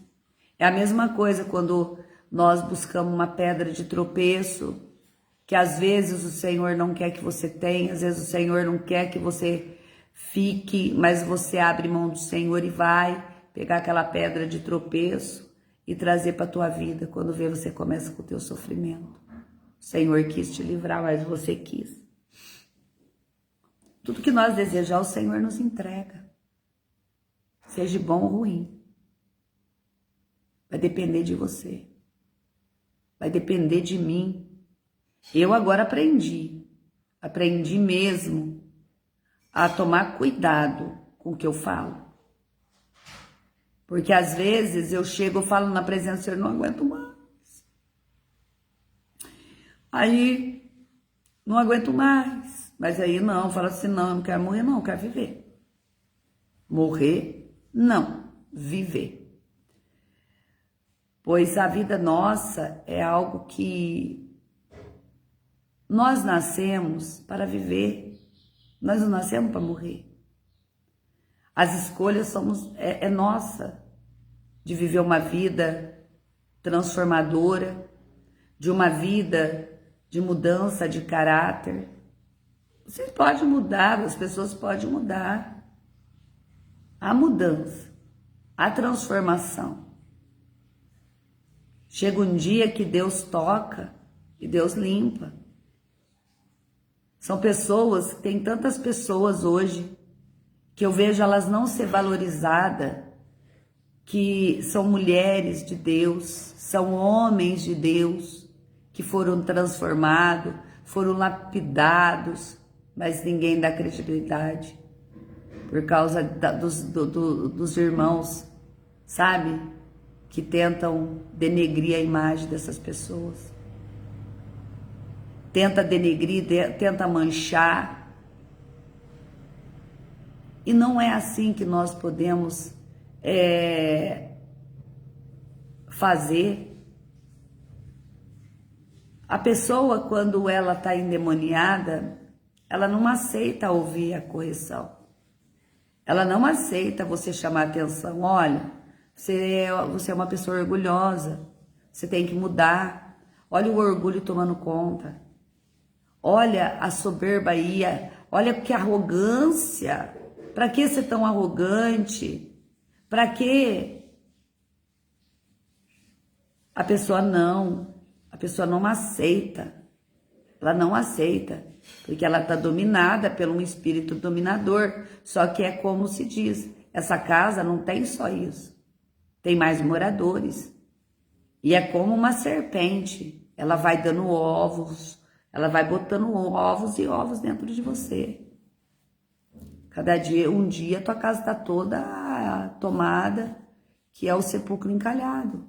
É a mesma coisa quando nós buscamos uma pedra de tropeço, que às vezes o Senhor não quer que você tenha, às vezes o Senhor não quer que você fique, mas você abre mão do Senhor e vai pegar aquela pedra de tropeço e trazer para a tua vida. Quando vê, você começa com o teu sofrimento. O Senhor quis te livrar, mas você quis. Tudo que nós desejamos, o Senhor nos entrega. Seja bom ou ruim. Vai depender de você. Vai depender de mim. Eu agora aprendi mesmo a tomar cuidado com o que eu falo. Porque às vezes eu chego e falo na presença do Senhor, não aguento mais. Aí, não aguento mais. Mas aí não, falo assim, não, eu não quero morrer não, eu quero viver. Morrer, não, viver. Pois a vida nossa é algo que nós nascemos para viver, nós não nascemos para morrer. As escolhas é nossa, de viver uma vida transformadora, de uma vida de mudança de caráter. Você pode mudar, as pessoas podem mudar. A mudança, a transformação. Chega um dia que Deus toca e Deus limpa. São pessoas, tem tantas pessoas hoje que eu vejo elas não ser valorizadas, que são mulheres de Deus, são homens de Deus, que foram transformados, foram lapidados, mas ninguém dá credibilidade por causa dos irmãos, sabe? Que tentam denegrir a imagem dessas pessoas. Tenta denegrir, tenta manchar. E não é assim que nós podemos fazer. A pessoa, quando ela está endemoniada, ela não aceita ouvir a correção. Ela não aceita você chamar atenção. Olha, você é uma pessoa orgulhosa, você tem que mudar. Olha o orgulho tomando conta. Olha a soberba aí, olha que arrogância. Para que ser tão arrogante? Para que? A pessoa não aceita. Ela não aceita, porque ela está dominada por um espírito dominador. Só que é como se diz, essa casa não tem só isso. Tem mais moradores. E é como uma serpente. Ela vai dando ovos, ela vai botando ovos e ovos dentro de você. Cada dia, um dia, tua casa está toda tomada, que é o sepulcro encalhado.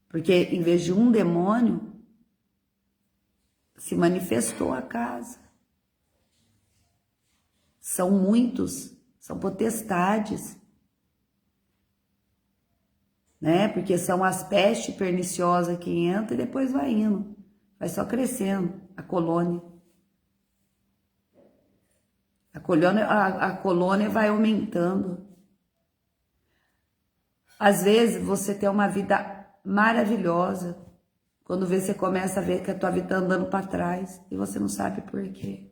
Porque em vez de um demônio, se manifestou a casa. São muitos, são potestades, né? Porque são as pestes perniciosas que entram e depois vai indo, vai só crescendo a colônia. A colônia vai aumentando. Às vezes você tem uma vida maravilhosa, quando você começa a ver que a tua vida está andando para trás e você não sabe por quê.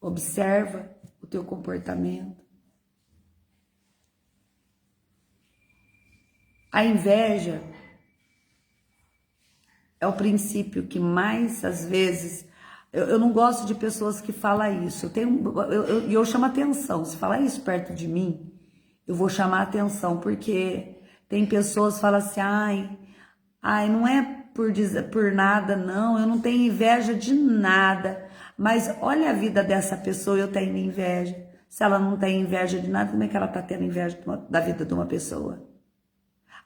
Observa o teu comportamento. A inveja é o princípio que mais, às vezes, eu não gosto de pessoas que falam isso. Eu chamo atenção. Se falar isso perto de mim, eu vou chamar atenção, porque tem pessoas que falam assim, ai, não é por nada, não, eu não tenho inveja de nada. Mas olha a vida dessa pessoa, eu tenho inveja. Se ela não tem inveja de nada, como é que ela está tendo inveja da vida de uma pessoa?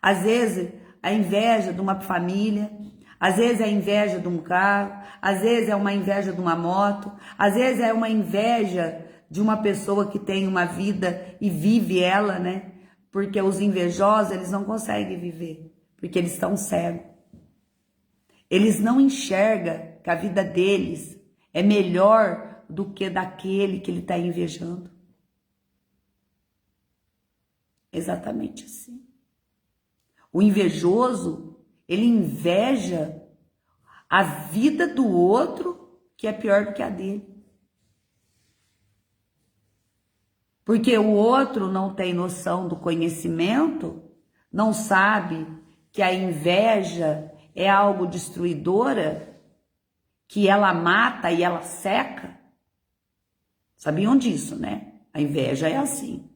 Às vezes, a inveja de uma família, Às vezes é inveja de um carro, às vezes é uma inveja de uma moto, às vezes é uma inveja de uma pessoa que tem uma vida e vive ela, né? Porque os invejosos, eles não conseguem viver, porque eles estão cegos. Eles não enxergam que a vida deles é melhor do que daquele que ele está invejando. Exatamente assim. O invejoso, ele inveja a vida do outro que é pior do que a dele. Porque o outro não tem noção do conhecimento, não sabe que a inveja é algo destruidora, que ela mata e ela seca. Sabiam disso, né? A inveja é assim.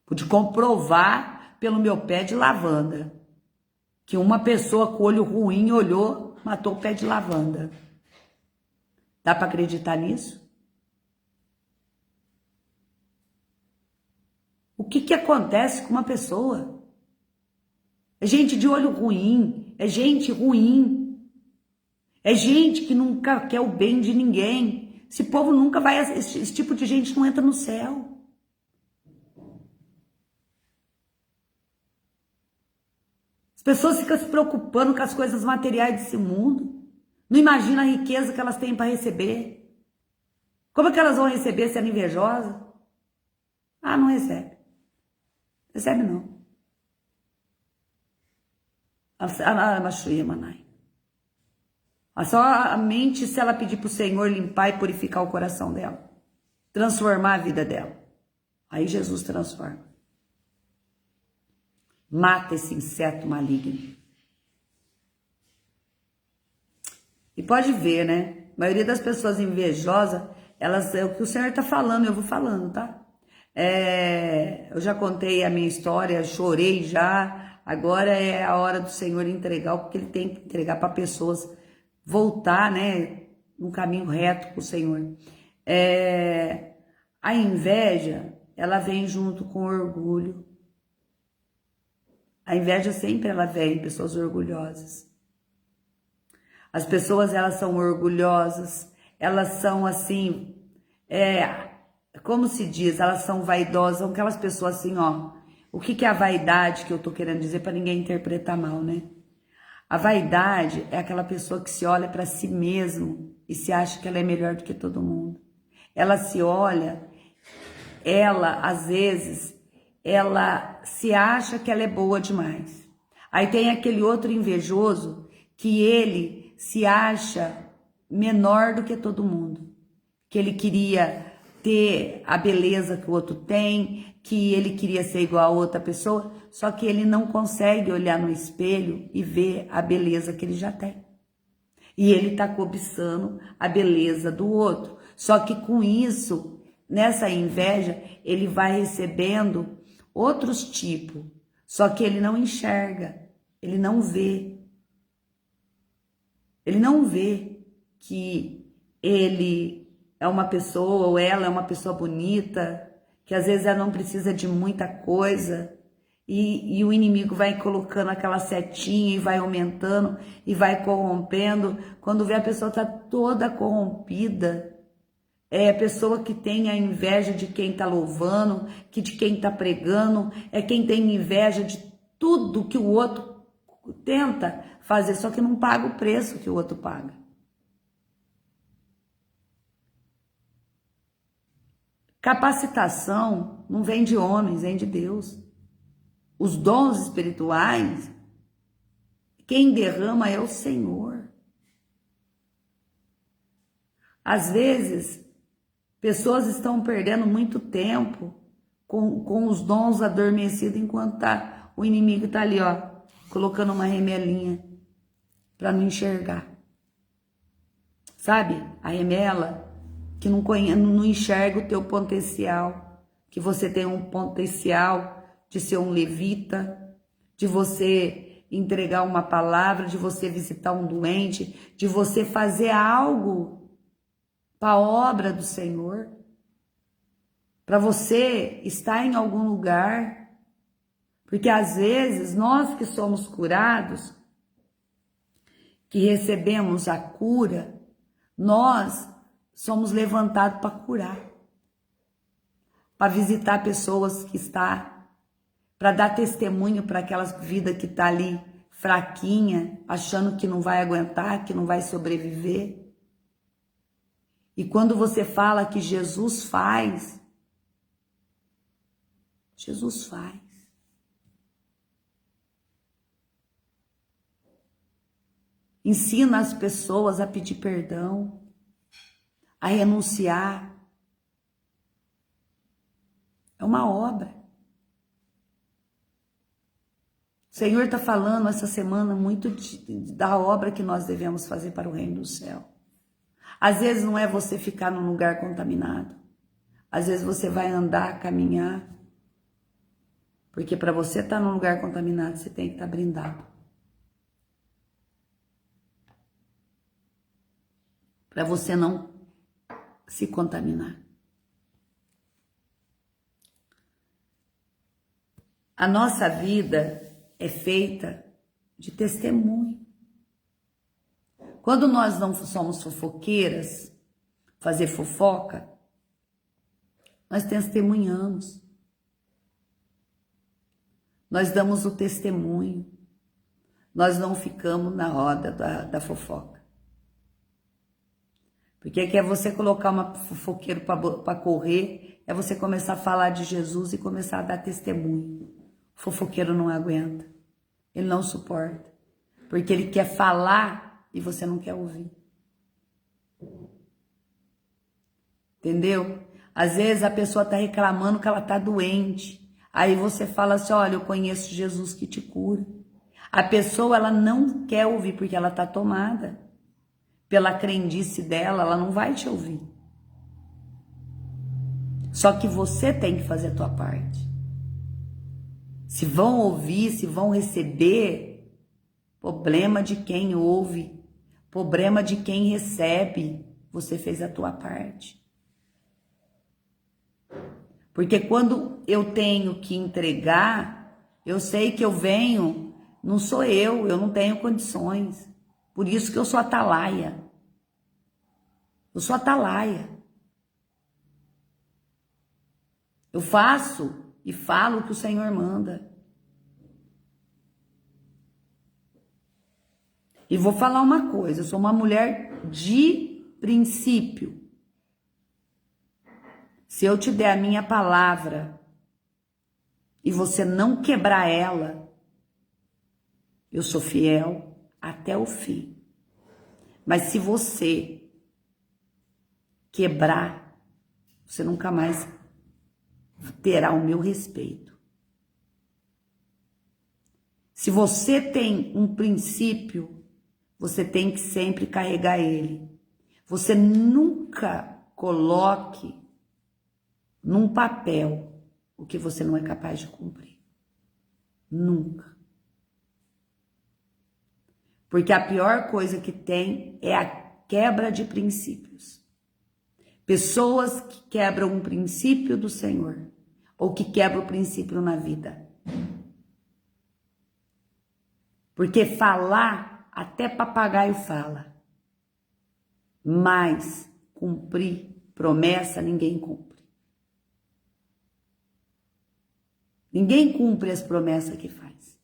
Pude comprovar pelo meu pé de lavanda, que uma pessoa com olho ruim olhou, matou o pé de lavanda. Dá para acreditar nisso? O que acontece com uma pessoa? É gente de olho ruim, é gente ruim, é gente que nunca quer o bem de ninguém. Esse povo nunca vai, esse tipo de gente não entra no céu. As pessoas ficam se preocupando com as coisas materiais desse mundo. Não imagina a riqueza que elas têm para receber. Como é que elas vão receber sendo invejosas? Ah, não recebe. Recebe não. Só a mente se ela pedir para o Senhor limpar e purificar o coração dela. Transformar a vida dela. Aí Jesus transforma. Mata esse inseto maligno. E pode ver, né? A maioria das pessoas invejosas, elas, é o que o Senhor está falando, eu vou falando, tá? Eu já contei a minha história, chorei já. Agora é a hora do Senhor entregar o que Ele tem que entregar para pessoas voltar, né, no caminho reto com o Senhor. A inveja, ela vem junto com o orgulho. A inveja sempre ela vem, pessoas orgulhosas. As pessoas, elas são orgulhosas, elas são assim, como se diz, elas são vaidosas, são aquelas pessoas assim, ó. O que é a vaidade que eu tô querendo dizer para ninguém interpretar mal, né? A vaidade é aquela pessoa que se olha para si mesmo e se acha que ela é melhor do que todo mundo. Ela se olha, ela, às vezes, ela se acha que ela é boa demais. Aí tem aquele outro invejoso que ele se acha menor do que todo mundo. Que ele queria ter a beleza que o outro tem, que ele queria ser igual a outra pessoa, só que ele não consegue olhar no espelho e ver a beleza que ele já tem. E ele está cobiçando a beleza do outro. Só que com isso, nessa inveja, ele vai recebendo outros tipos. Só que ele não enxerga, ele não vê. Ele não vê que ele é uma pessoa, ou ela é uma pessoa bonita, que às vezes ela não precisa de muita coisa, e o inimigo vai colocando aquela setinha e vai aumentando e vai corrompendo. Quando vê, a pessoa está toda corrompida. É a pessoa que tem a inveja de quem está louvando, que de quem está pregando, é quem tem inveja de tudo que o outro tenta fazer, só que não paga o preço que o outro paga. Capacitação não vem de homens, vem de Deus. Os dons espirituais, quem derrama é o Senhor. Às vezes, pessoas estão perdendo muito tempo com os dons adormecidos, enquanto o inimigo está ali, ó, colocando uma remelinha para não enxergar. Sabe? A remela que não enxerga o teu potencial, que você tem um potencial de ser um levita, de você entregar uma palavra, de você visitar um doente, de você fazer algo para a obra do Senhor, para você estar em algum lugar, porque às vezes nós que somos curados, que recebemos a cura, nós somos levantados para curar, para visitar pessoas que estão, para dar testemunho para aquelas vidas que estão ali fraquinha, achando que não vai aguentar, que não vai sobreviver. E quando você fala que Jesus faz, Jesus faz. Ensina as pessoas a pedir perdão, a renunciar. É uma obra. O Senhor está falando essa semana muito da obra que nós devemos fazer para o reino do céu. Às vezes não é você ficar num lugar contaminado. Às vezes você vai andar, caminhar. Porque para você estar num lugar contaminado, você tem que estar blindado. Para você não se contaminar. A nossa vida é feita de testemunho. Quando nós não somos fofoqueiras, fazer fofoca, nós testemunhamos. Nós damos o testemunho. Nós não ficamos na roda da fofoca. Porque é você colocar uma fofoqueiro para correr, é você começar a falar de Jesus e começar a dar testemunho. O fofoqueiro não aguenta, ele não suporta, porque ele quer falar e você não quer ouvir. Entendeu? Às vezes a pessoa está reclamando que ela está doente, aí você fala assim, olha, eu conheço Jesus que te cura. A pessoa, ela não quer ouvir porque ela está tomada. Pela crendice dela, ela não vai te ouvir. Só que você tem que fazer a tua parte. Se vão ouvir, se vão receber, problema de quem ouve, problema de quem recebe, você fez a tua parte. Porque quando eu tenho que entregar, eu sei que eu venho, não sou eu não tenho condições. Por isso que eu sou atalaia. Eu sou atalaia. Eu faço e falo o que o Senhor manda. E vou falar uma coisa, eu sou uma mulher de princípio. Se eu te der a minha palavra e você não quebrar ela, eu sou fiel até o fim. Mas se você quebrar, você nunca mais terá o meu respeito. Se você tem um princípio, você tem que sempre carregar ele. Você nunca coloque num papel o que você não é capaz de cumprir. Nunca. Porque a pior coisa que tem é a quebra de princípios. Pessoas que quebram um princípio do Senhor, ou que quebram o princípio na vida. Porque falar, até papagaio fala. Mas cumprir promessa, ninguém cumpre. Ninguém cumpre as promessas que faz.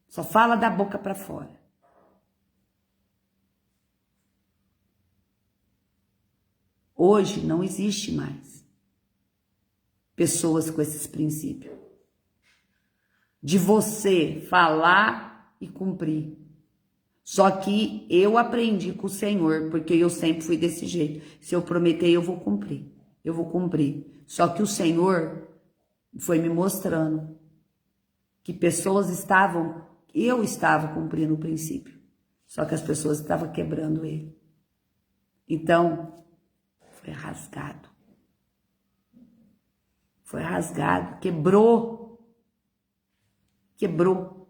Só fala da boca para fora. Hoje não existe mais pessoas com esses princípios. De você falar e cumprir. Só que eu aprendi com o Senhor, porque eu sempre fui desse jeito. Se eu prometer, eu vou cumprir. Eu vou cumprir. Só que o Senhor foi me mostrando que pessoas eu estava cumprindo o princípio. Só que as pessoas estavam quebrando ele. Então, foi rasgado. Foi rasgado, quebrou. Quebrou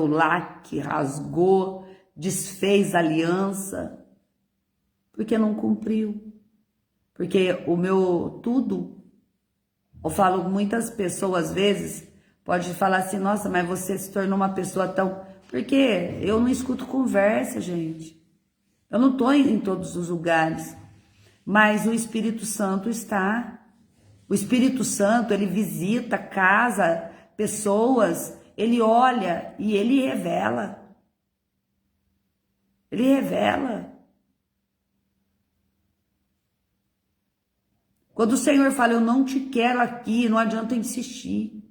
o laque, rasgou, desfez a aliança, porque não cumpriu. Porque o meu tudo, eu falo, muitas pessoas às vezes, pode falar assim, nossa, mas você se tornou uma pessoa tão... Porque eu não escuto conversa, gente. Eu não estou em todos os lugares. Mas o Espírito Santo está. O Espírito Santo, ele visita, casa, pessoas, ele olha e ele revela. Ele revela. Quando o Senhor fala, eu não te quero aqui, não adianta insistir.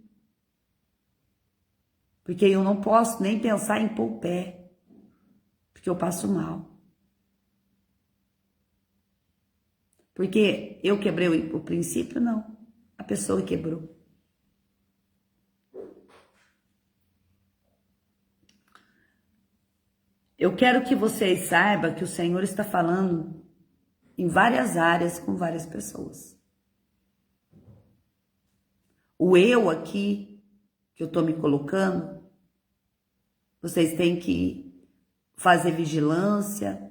Porque eu não posso nem pensar em pôr o pé. Porque eu passo mal. Porque eu quebrei o princípio? Não. A pessoa quebrou. Eu quero que vocês saibam que o Senhor está falando em várias áreas com várias pessoas. O eu aqui, que eu estou me colocando, vocês têm que fazer vigilância,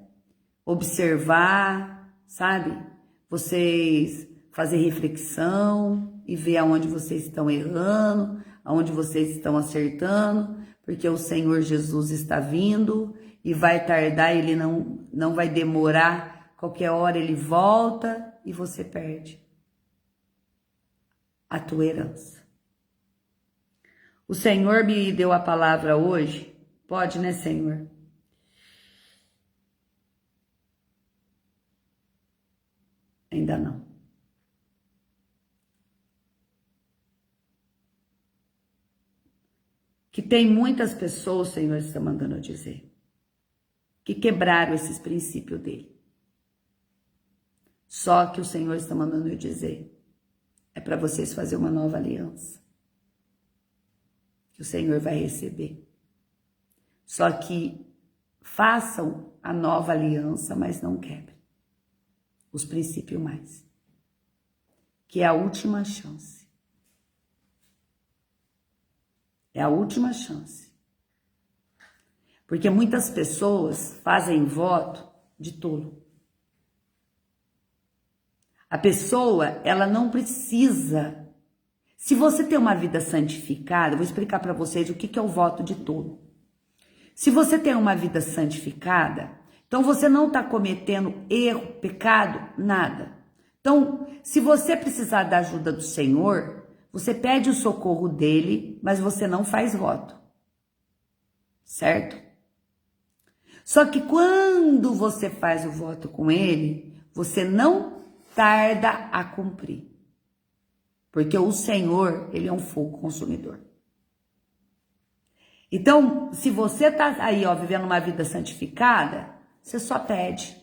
observar, sabe? Vocês fazer reflexão e ver aonde vocês estão errando, aonde vocês estão acertando, porque o Senhor Jesus está vindo e vai tardar, ele não vai demorar, qualquer hora ele volta e você perde a tua herança. O Senhor me deu a palavra hoje, pode, né, Senhor? Ainda não. Que tem muitas pessoas, o Senhor está mandando eu dizer, que quebraram esses princípios dele. Só que o Senhor está mandando eu dizer, é para vocês fazer uma nova aliança. Que o Senhor vai receber. Só que façam a nova aliança, mas não quebrem os princípios mais. Que é a última chance. É a última chance. Porque muitas pessoas fazem voto de tolo. A pessoa, ela não precisa. Se você tem uma vida santificada, eu vou explicar para vocês o que é o voto de tolo. Se você tem uma vida santificada, então você não está cometendo erro, pecado, nada. Então, se você precisar da ajuda do Senhor, você pede o socorro dele, mas você não faz voto. Certo? Só que quando você faz o voto com ele, você não tarda a cumprir. Porque o Senhor, ele é um fogo consumidor. Então, se você tá aí, ó, vivendo uma vida santificada, você só pede.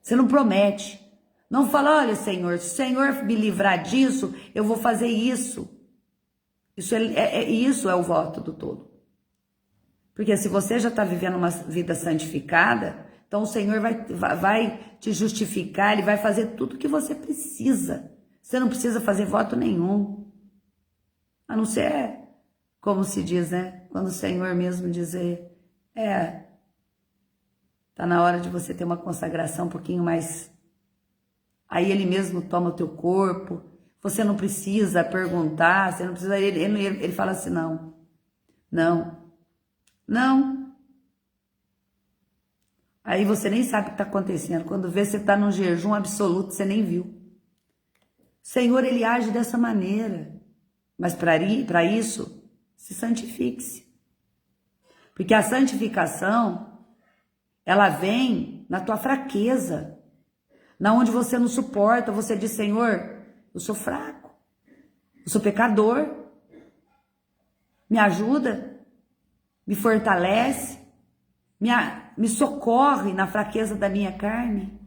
Você não promete. Não fala, olha, Senhor, se o Senhor me livrar disso, eu vou fazer isso. Isso é o voto do tolo. Porque se você já está vivendo uma vida santificada, então o Senhor vai te justificar, ele vai fazer tudo o que você precisa. Você não precisa fazer voto nenhum. A não ser, como se diz, né? Quando o Senhor mesmo dizer, tá na hora de você ter uma consagração um pouquinho mais. Aí ele mesmo toma o teu corpo. Você não precisa perguntar, você não precisa. Ele fala assim, não. Aí você nem sabe o que está acontecendo. Quando vê, você está num jejum absoluto, você nem viu. O Senhor, ele age dessa maneira. Mas para isso, se santifique-se. Porque a santificação, ela vem na tua fraqueza. Na onde você não suporta, você diz, Senhor, eu sou fraco. Eu sou pecador. Me ajuda. Me fortalece. Me socorre na fraqueza da minha carne.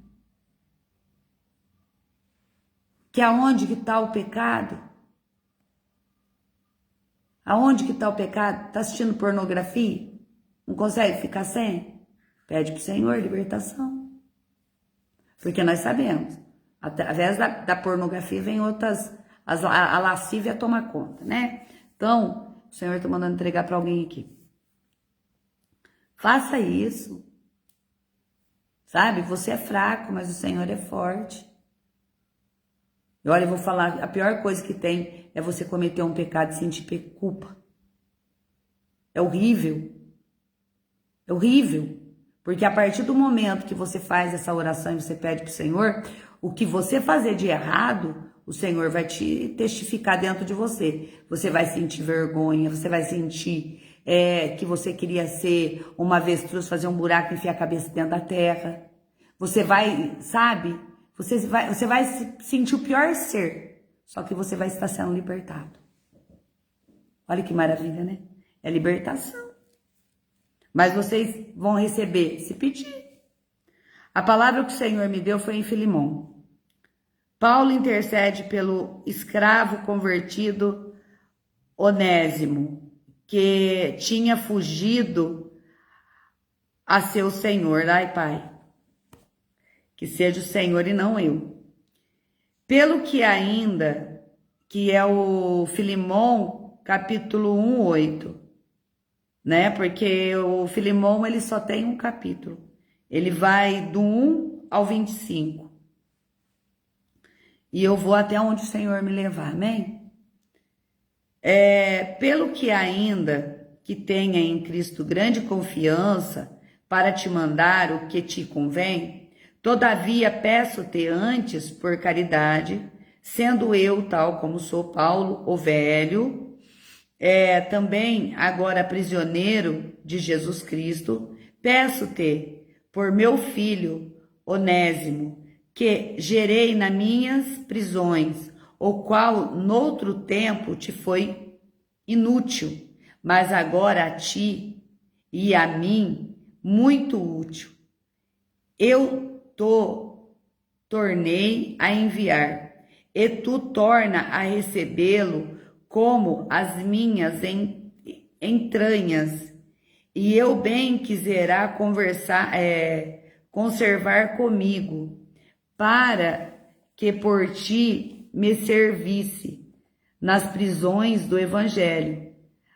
Que aonde que está o pecado? Aonde que está o pecado? Está assistindo pornografia? Não consegue ficar sem? Pede para o Senhor libertação. Porque nós sabemos, através da pornografia vem outras, a lascívia toma conta, né? Então, o Senhor está mandando entregar para alguém aqui. Faça isso. Sabe? Você é fraco, mas o Senhor é forte. E olha, eu vou falar, a pior coisa que tem é você cometer um pecado e sentir culpa. É horrível. É horrível. Porque a partir do momento que você faz essa oração e você pede para o Senhor, o que você fazer de errado, o Senhor vai te testificar dentro de você. Você vai sentir vergonha, você vai sentir que você queria ser uma avestruz, fazer um buraco e enfiar a cabeça dentro da terra. Você vai, sabe? Você vai sentir o pior ser, só que você vai estar sendo libertado. Olha que maravilha, né? É libertação. Mas vocês vão receber se pedir. A palavra que o Senhor me deu foi em Filemão. Paulo intercede pelo escravo convertido Onésimo, que tinha fugido a seu Senhor. Ai, Pai, que seja o Senhor e não eu. Pelo que ainda, que é o Filemão, capítulo 1:8, né? Porque o Filemão, ele só tem um capítulo. Ele vai do 1 ao 25. E eu vou até onde o Senhor me levar, amém? Pelo que ainda que tenha em Cristo grande confiança para te mandar o que te convém, todavia peço-te antes por caridade, sendo eu tal como sou Paulo, o velho, também agora prisioneiro de Jesus Cristo, peço-te por meu filho Onésimo, que gerei nas minhas prisões, o qual noutro tempo te foi inútil, mas agora a ti e a mim muito útil. Eu tornei a enviar, e tu torna a recebê-lo como as minhas entranhas, e eu bem quiserá conservar comigo, para que por ti me servisse nas prisões do Evangelho,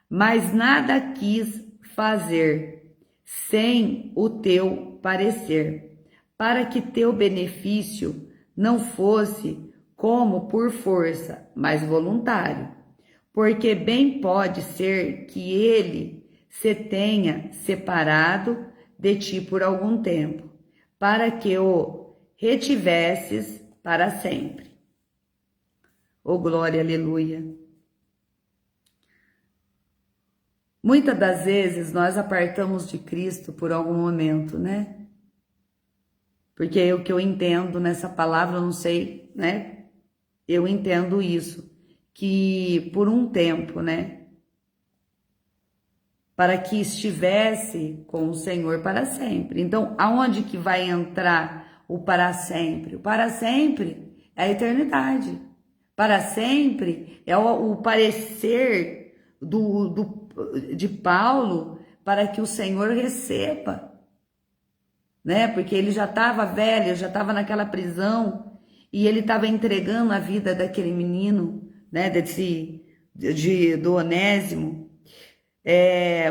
mas nada quis fazer sem o teu parecer, para que teu benefício não fosse como por força, mas voluntário, porque bem pode ser que ele se tenha separado de ti por algum tempo, para que o retivesses para sempre. Oh, glória, aleluia. Muitas das vezes nós apartamos de Cristo por algum momento, né? Porque é o que eu entendo nessa palavra, eu não sei, né? Eu entendo isso, que por um tempo, né? Para que estivesse com o Senhor para sempre. Então, aonde que vai entrar o para sempre? O para sempre é a eternidade. Para sempre é o parecer de Paulo para que o Senhor receba, né? Porque ele já estava velho, já estava naquela prisão e ele estava entregando a vida daquele menino, né? Do Onésimo.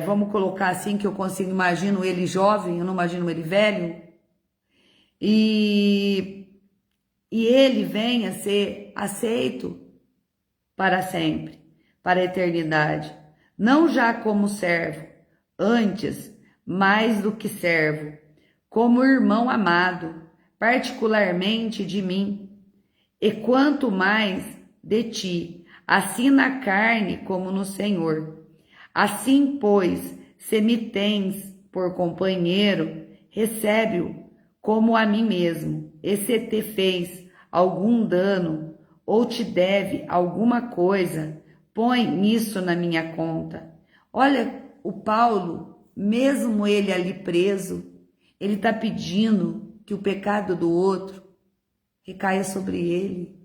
Vamos colocar assim que eu consigo, imagino ele jovem, eu não imagino ele velho, e ele vem a ser aceito para sempre, para a eternidade, não já como servo, antes, mais do que servo, como irmão amado, particularmente de mim, e quanto mais de ti, assim na carne como no Senhor. Assim, pois, se me tens por companheiro, recebe-o como a mim mesmo, e se te fez algum dano ou te deve alguma coisa, põe nisso na minha conta. Olha, o Paulo, mesmo ele ali preso, ele está pedindo que o pecado do outro recaia sobre ele.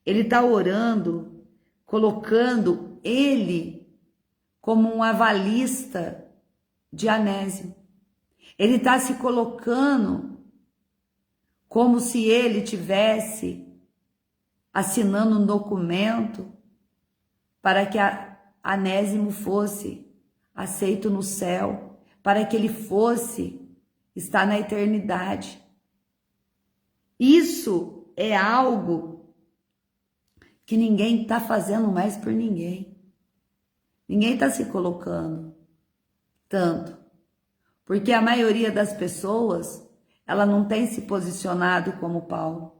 Ele está orando, colocando ele como um avalista de Onésimo. Ele está se colocando como se ele tivesse assinando um documento para que Onésimo fosse aceito no céu, para que ele fosse estar na eternidade. Isso é algo que ninguém está fazendo mais por ninguém. Ninguém está se colocando. tanto? Porque a maioria das pessoas, ela não tem se posicionado como Paulo.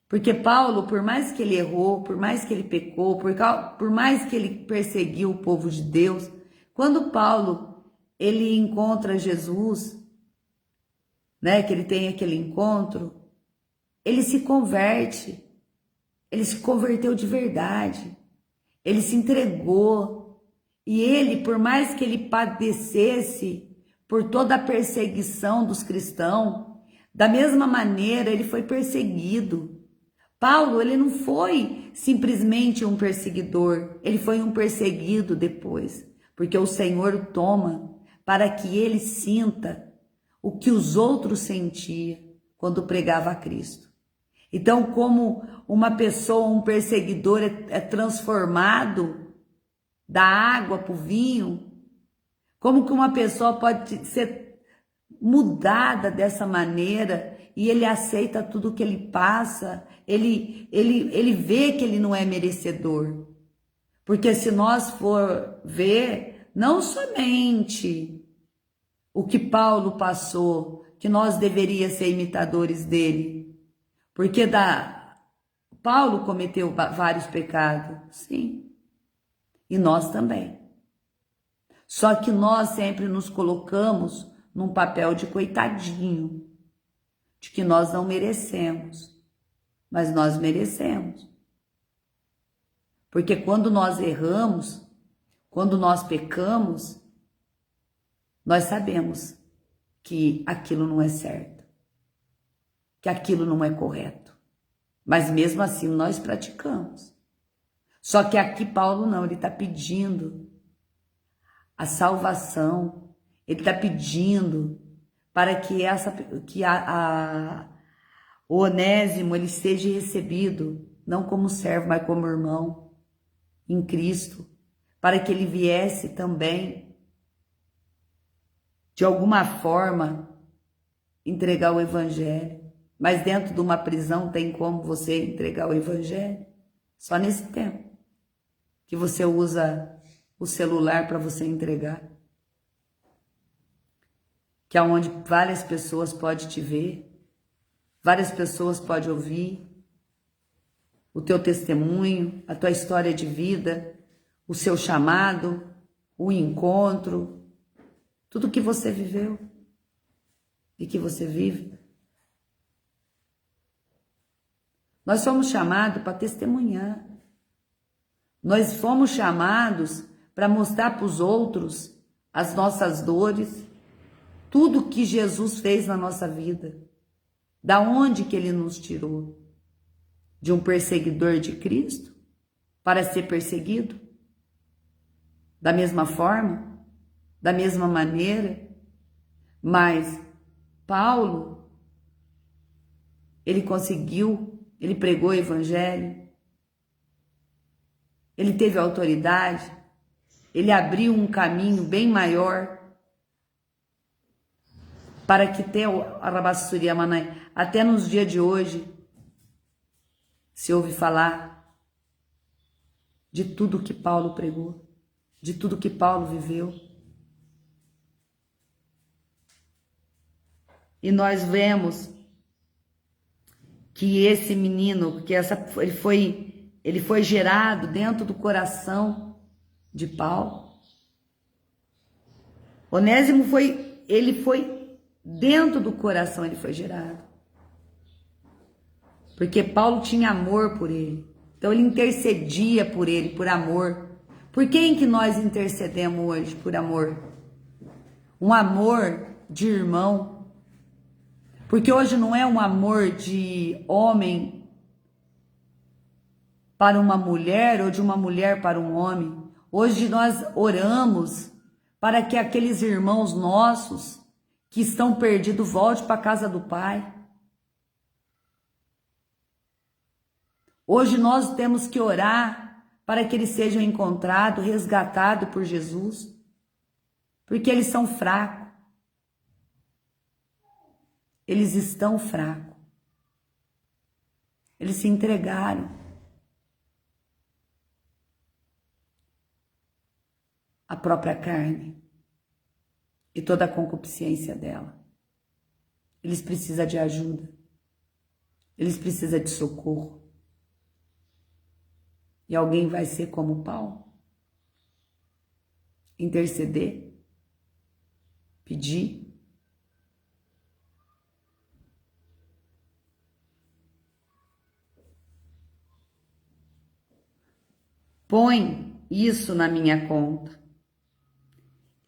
Porque Paulo, por mais que ele errou, por mais que ele pecou, por mais que ele perseguiu o povo de Deus, quando Paulo ele encontra Jesus, né, que ele tem aquele encontro, ele se converte, ele se converteu de verdade, ele se entregou, e ele, por mais que ele padecesse por toda a perseguição dos cristãos, da mesma maneira ele foi perseguido. Paulo, ele não foi simplesmente um perseguidor, ele foi um perseguido depois, porque o Senhor o toma para que ele sinta o que os outros sentiam quando pregava a Cristo. Então, como uma pessoa, um perseguidor é transformado da água para o vinho, como que uma pessoa pode ser mudada dessa maneira e ele aceita tudo que ele passa, ele vê que ele não é merecedor. Porque se nós for ver, não somente o que Paulo passou, que nós deveríamos ser imitadores dele, porque Paulo cometeu vários pecados, sim, e nós também. Só que nós sempre nos colocamos num papel de coitadinho, de que nós não merecemos, mas nós merecemos. Porque quando nós erramos, quando nós pecamos, nós sabemos que aquilo não é certo, que aquilo não é correto, mas mesmo assim nós praticamos. Só que aqui Paulo não, ele está pedindo a salvação, ele está pedindo para que o Onésimo ele seja recebido, não como servo, mas como irmão em Cristo, para que ele viesse também, de alguma forma, entregar o Evangelho. Mas dentro de uma prisão tem como você entregar o Evangelho? Só nesse tempo que você usa o celular para você entregar. Que é onde várias pessoas podem te ver, várias pessoas podem ouvir o teu testemunho, a tua história de vida, o seu chamado, o encontro, tudo que você viveu e que você vive. Nós somos chamados para testemunhar. Nós fomos chamados para mostrar para os outros as nossas dores, tudo que Jesus fez na nossa vida. Da onde que ele nos tirou? De um perseguidor de Cristo para ser perseguido? Da mesma forma? Da mesma maneira? Mas Paulo, ele conseguiu, ele pregou o Evangelho, ele teve autoridade, ele abriu um caminho bem maior para que até nos dias de hoje se ouve falar de tudo que Paulo pregou, de tudo que Paulo viveu. E nós vemos que esse menino, ele foi gerado dentro do coração de Paulo. Onésimo foi dentro do coração, ele foi gerado. Porque Paulo tinha amor por ele. Então ele intercedia por ele, por amor. Por quem que nós intercedemos hoje por amor? Um amor de irmão. Porque hoje não é um amor de homem para uma mulher ou de uma mulher para um homem. Hoje nós oramos para que aqueles irmãos nossos que estão perdidos voltem para a casa do Pai. Hoje nós temos que orar para que eles sejam encontrados, resgatados por Jesus, porque eles são fracos. Eles estão fracos. Eles se entregaram a própria carne e toda a concupiscência dela. Eles precisam de ajuda. Eles precisam de socorro. E alguém vai ser como Paulo? Interceder? Pedir? Põe isso na minha conta.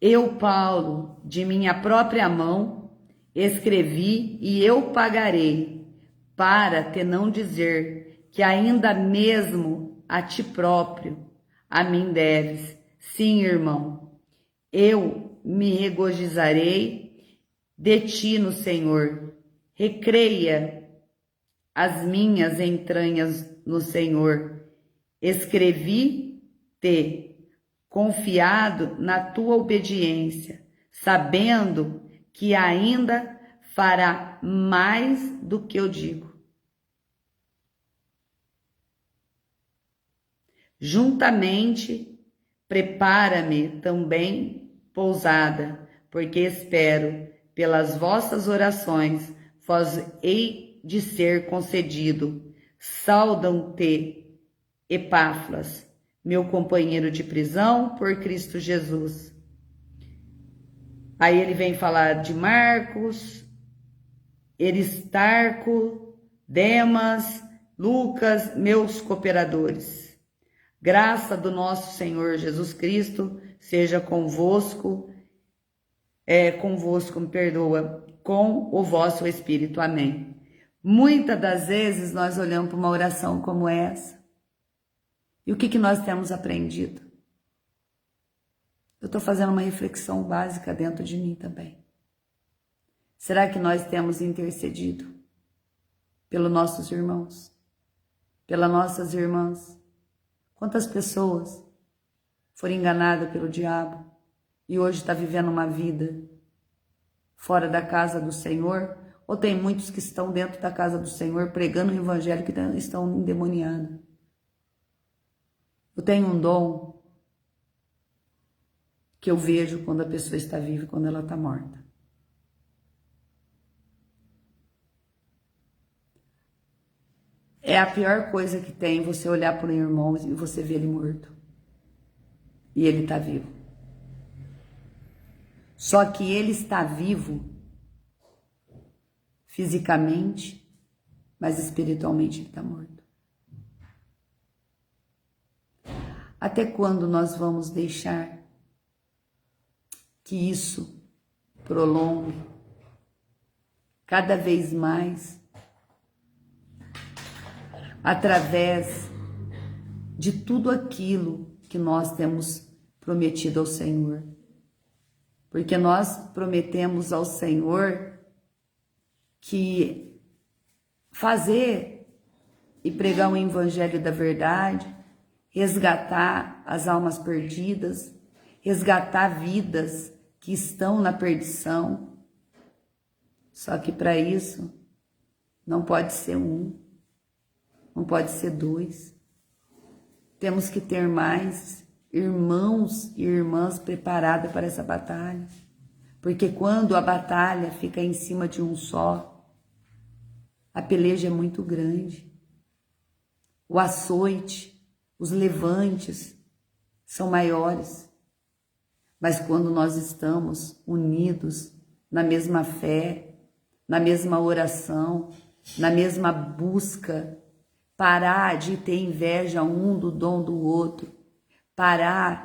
Eu, Paulo, de minha própria mão, escrevi e eu pagarei, para te não dizer que ainda mesmo a ti próprio a mim deves. Sim, irmão, eu me regozijarei de ti no Senhor. Recreia as minhas entranhas no Senhor. Escrevi-te confiado na tua obediência, sabendo que ainda fará mais do que eu digo. Juntamente, prepara-me também pousada, porque espero, pelas vossas orações, vos hei de ser concedido. Saudam-te, Epáfras, meu companheiro de prisão por Cristo Jesus. Aí ele vem falar de Marcos, Aristarco, Demas, Lucas, meus cooperadores. Graça do nosso Senhor Jesus Cristo seja convosco, com o vosso Espírito. Amém. Muitas das vezes nós olhamos para uma oração como essa, e o que nós temos aprendido? Eu estou fazendo uma reflexão básica dentro de mim também. Será que nós temos intercedido pelos nossos irmãos? Pelas nossas irmãs? Quantas pessoas foram enganadas pelo diabo e hoje está vivendo uma vida fora da casa do Senhor? Ou tem muitos que estão dentro da casa do Senhor pregando o evangelho que estão endemoniados? Eu tenho um dom que eu vejo quando a pessoa está viva e quando ela está morta. É a pior coisa que tem você olhar para um irmão e você ver ele morto. E ele está vivo. Só que ele está vivo fisicamente, mas espiritualmente ele está morto. Até quando nós vamos deixar que isso prolongue cada vez mais através de tudo aquilo que nós temos prometido ao Senhor? Porque nós prometemos ao Senhor que fazer e pregar um evangelho da verdade, resgatar as almas perdidas, resgatar vidas que estão na perdição. Só que para isso não pode ser um, não pode ser dois. Temos que ter mais irmãos e irmãs preparadas para essa batalha. Porque quando a batalha fica em cima de um só, a peleja é muito grande. O açoite, os levantes são maiores. Mas quando nós estamos unidos na mesma fé, na mesma oração, na mesma busca, parar de ter inveja um do dom do outro, parar